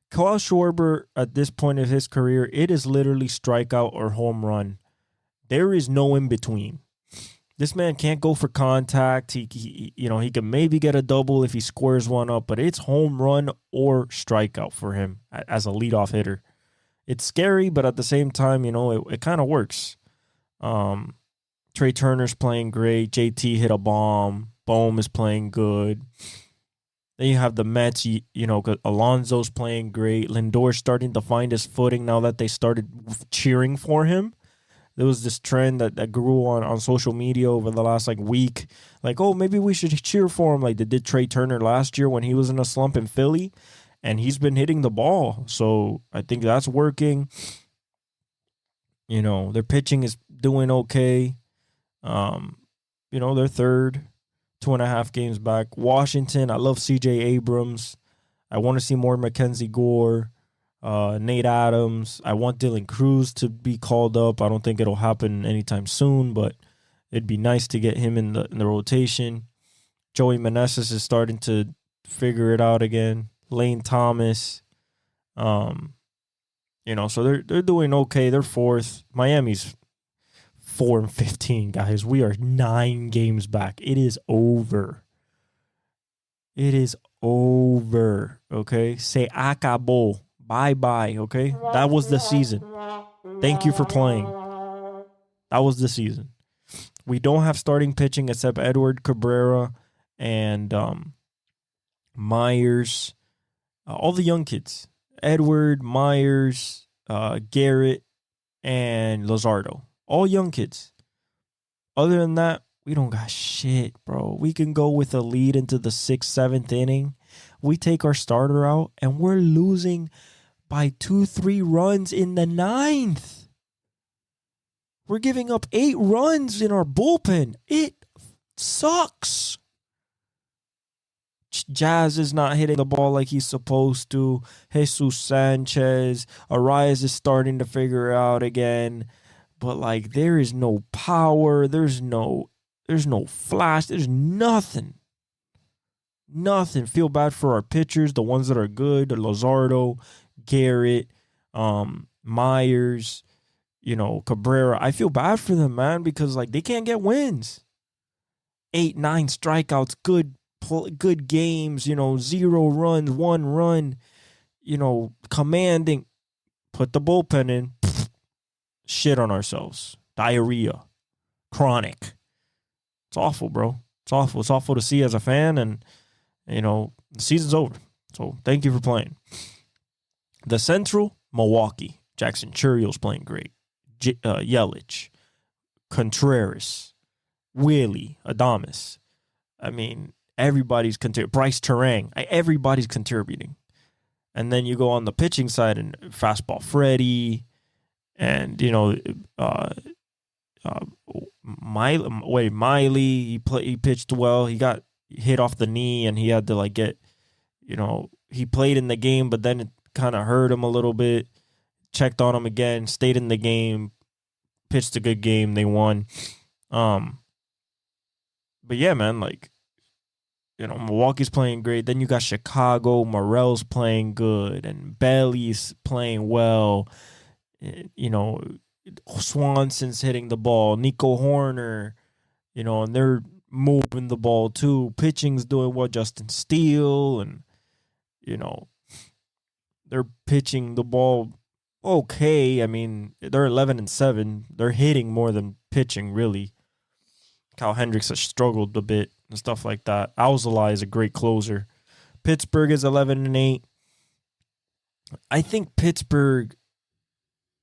Kyle Schwarber, at this point of his career, it is literally strikeout or home run. There is no in between. This man can't go for contact. He can maybe get a double if he squares one up, but it's home run or strikeout for him as a leadoff hitter. It's scary, but at the same time, it kind of works. Trey Turner's playing great. JT hit a bomb. Bohm is playing good. Then you have the Mets, Alonso's playing great. Lindor's starting to find his footing now that they started cheering for him. There was this trend that grew on social media over the last week. Like, oh, maybe we should cheer for him like they did Trey Turner last year when he was in a slump in Philly. And he's been hitting the ball. So I think that's working. Their pitching is doing okay. They're third. 2.5 games back. Washington, I love CJ Abrams. I want to see more Mackenzie Gore. Nate Adams. I want Dylan Cruz to be called up. I don't think it'll happen anytime soon, but it'd be nice to get him in the rotation. Joey Meneses is starting to figure it out again. Lane Thomas. So they're doing okay. They're fourth. Miami's 4-15, guys. We are 9 games back. It is over. It is over. Okay? Se acabó. Bye-bye. Okay? That was the season. Thank you for playing. That was the season. We don't have starting pitching except Edward Cabrera and Myers. All the young kids. Edward, Myers, Garrett, and Luzardo. All young kids. Other than that, we don't got shit, bro. We can go with a lead into the 6th, 7th inning. We take our starter out, and we're losing by 2-3 runs in the 9th. We're giving up 8 runs in our bullpen. It sucks. Jazz is not hitting the ball like he's supposed to. Jesus Sanchez. Arias is starting to figure it out again. But, like, there is no power. There's no flash. There's nothing. Nothing. Feel bad for our pitchers, the ones that are good. Luzardo, Garrett, Myers, Cabrera. I feel bad for them, man, because, like, they can't get wins. 8, 9 strikeouts, good games, 0 runs, 1 run, commanding. Put the bullpen in. Shit on ourselves. Diarrhea. Chronic. It's awful, bro. It's awful. It's awful to see as a fan, and, the season's over. So thank you for playing. The Central, Milwaukee. Jackson Churrio's playing great. Yelich. Contreras. Willie. Adames. I mean, everybody's contributing. Bryce Terang. Everybody's contributing. And then you go on the pitching side and fastball Freddie and, Miley, he pitched well. He got hit off the knee and he had to he played in the game, but then it kind of hurt him a little bit. Checked on him again, stayed in the game, pitched a good game. They won. But yeah, man, Milwaukee's playing great. Then you got Chicago. Morel's playing good. And Bailey's playing well. Swanson's hitting the ball. Nico Horner, and they're moving the ball too. Pitching's doing well. Justin Steele. And, they're pitching the ball okay. I mean, they're 11-7. They're hitting more than pitching, really. Kyle Hendricks has struggled a bit and stuff like that. Alzolay is a great closer. Pittsburgh is 11-8. I think Pittsburgh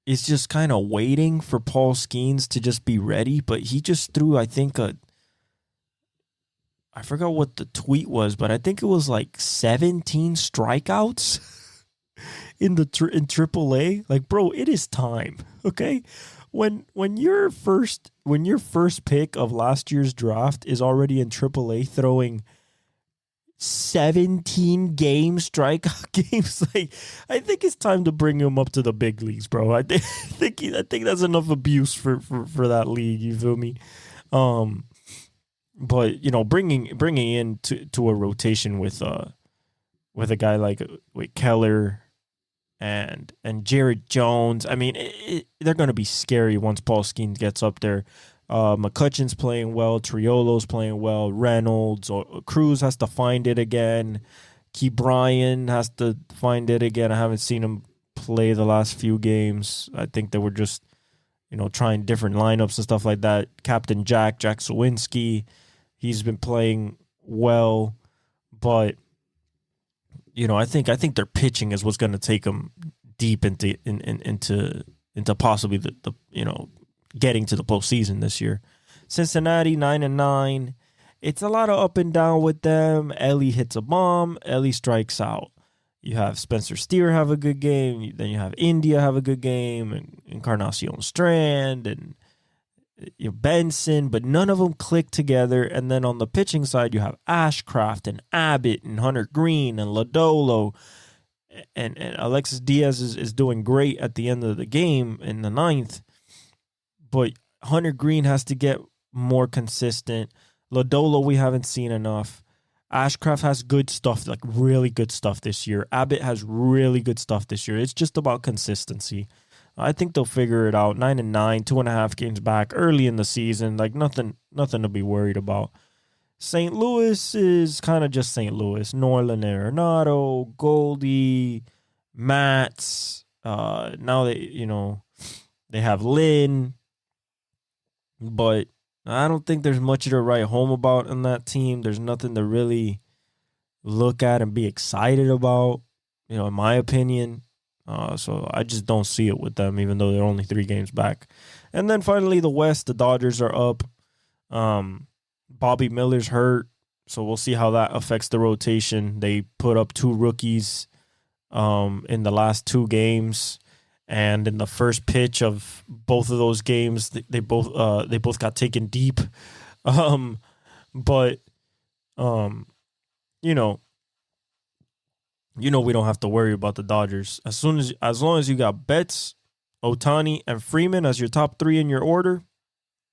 is just kind of waiting for Paul Skeens to just be ready, but he just threw, I think, I forgot what the tweet was, but I think it was like 17 strikeouts in AAA. Like, bro, it is time, okay? When your first pick of last year's draft is already in AAA throwing 17 strikeout games, I think it's time to bring him up to the big leagues, bro. I think that's enough abuse for that league. You feel me? But bringing in to a rotation with a guy like Keller and Jared Jones. I mean, they're going to be scary once Paul Skeens gets up there. McCutcheon's playing well. Triolo's playing well. Reynolds. Cruz has to find it again. Key Bryan has to find it again. I haven't seen him play the last few games. I think they were just, trying different lineups and stuff like that. Captain Jack Sawinski, he's been playing well. But, I think their pitching is what's going to take them deep into possibly the getting to the postseason this year. Cincinnati 9-9. It's a lot of up and down with them. Ellie hits a bomb. Ellie strikes out. You have Spencer Steer have a good game. Then you have India have a good game, and Encarnacion Strand and Benson, but none of them click together. And then on the pitching side, you have Ashcraft and Abbott and Hunter Green and Lodolo. and Alexis Diaz is doing great at the end of the game in the ninth, but Hunter Green has to get more consistent. Lodolo, we haven't seen enough. Ashcraft has good stuff, like really good stuff this year. Abbott has really good stuff this year. It's just about consistency. I think they'll figure it out. 9-9, 2.5 games back early in the season. Like nothing to be worried about. St. Louis is kind of just St. Louis. Nolan Arenado, Goldie, Mats. Now they have Lynn, but I don't think there's much to write home about in that team. There's nothing to really look at and be excited about, in my opinion. So I just don't see it with them, even though they're only 3 games back. And then finally, the West, the Dodgers are up. Bobby Miller's hurt, so we'll see how that affects the rotation. They put up 2 rookies in the last 2 games. And in the first pitch of both of those games, they both got taken deep. But we don't have to worry about the Dodgers. As long as you got Betts, Ohtani, and Freeman as your top 3 in your order,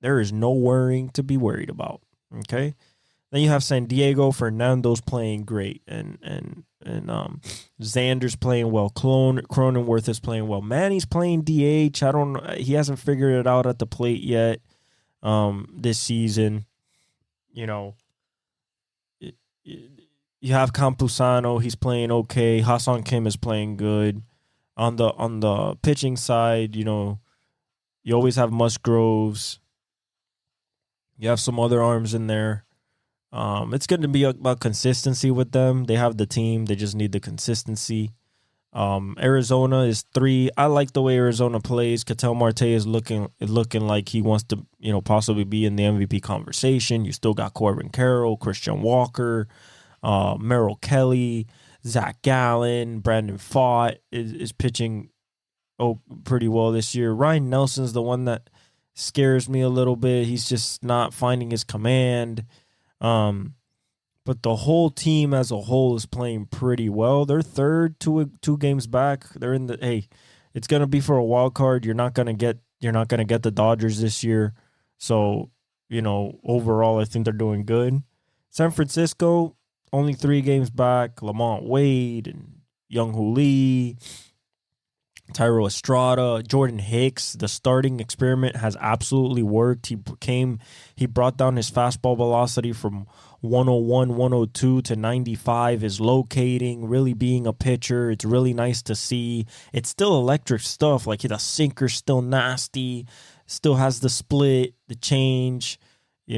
there is no worrying to be worried about. Okay. Then you have San Diego. Fernando's playing great, and Xander's playing well. Cronenworth is playing well. Manny's playing DH. I don't know. He hasn't figured it out at the plate yet. This season, you have Campusano. He's playing okay. Ha-Seong Kim is playing good. On the pitching side, you always have Musgroves. You have some other arms in there. It's going to be about consistency with them. They have the team. They just need the consistency. Arizona is 3. I like the way Arizona plays. Ketel Marte is looking like he wants to, possibly be in the MVP conversation. You still got Corbin Carroll, Christian Walker, Merrill Kelly, Zach Gallen, Brandon Pfaadt is pitching pretty well this year. Ryan Nelson's the one that scares me a little bit. He's just not finding his command. But the whole team as a whole is playing pretty well. They're third, 2 games back. They're in the it's gonna be for a wild card. You're not gonna get the Dodgers this year. So, overall I think they're doing good. San Francisco, only 3 games back. Lamont Wade and Young-Hoo Lee, Tyro Estrada, Jordan Hicks. The starting experiment has absolutely worked. He brought down his fastball velocity from 101, 102 to 95, is locating, really being a pitcher. It's really nice to see. It's still electric stuff. Like the sinker's still nasty, still has the split, the change, he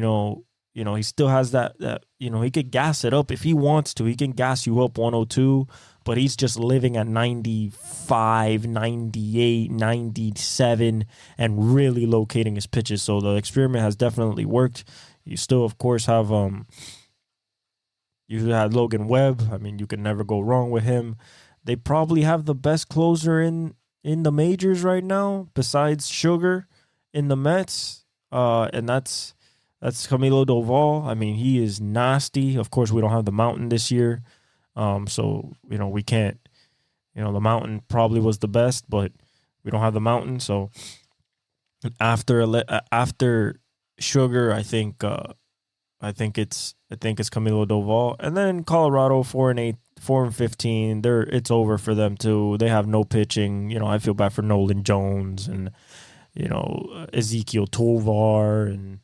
still has that, he could gas it up if he wants to. He can gas you up 102, but he's just living at 95, 98, 97, and really locating his pitches. So the experiment has definitely worked. You still, of course, have you had Logan Webb. I mean, you can never go wrong with him. They probably have the best closer in the majors right now, besides Sugar in the Mets, and that's Camilo Doval. I mean, he is nasty. Of course, we don't have the Mountain this year. So, we can't, the Mountain probably was the best, but we don't have the Mountain. So after Sugar, I think it's Camilo Doval. And then Colorado 4-8, 4-15. It's over for them too. They have no pitching. I feel bad for Nolan Jones and, Ezekiel Tovar and,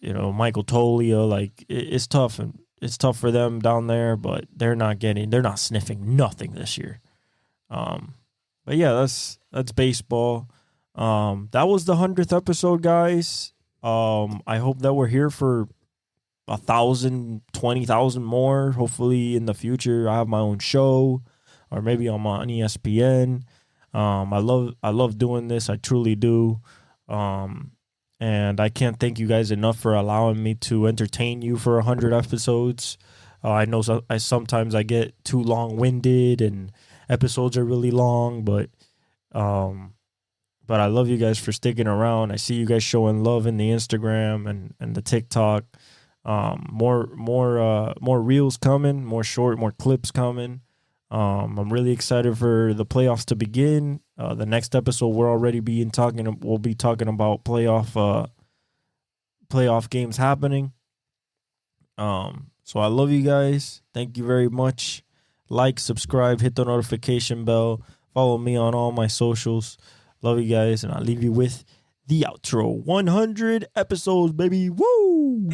Michael Tolia. Like it's tough, and it's tough for them down there, but they're not sniffing nothing this year. But yeah, that's baseball. That was the 100th episode, guys. I hope that we're here for 1,000, 20,000 more. Hopefully in the future, I have my own show, or maybe I'm on ESPN. I love doing this. I truly do. And I can't thank you guys enough for allowing me to entertain you for 100 episodes. I know sometimes I get too long-winded and episodes are really long, but I love you guys for sticking around. I see you guys showing love in the Instagram and the TikTok. More reels coming, more clips coming. I'm really excited for the playoffs to begin. The next episode we'll be talking about playoff games happening. So I love you guys. Thank you very much. Like, subscribe, hit the notification bell. Follow me on all my socials. Love you guys, and I'll leave you with the outro. 100 episodes, baby. Woo!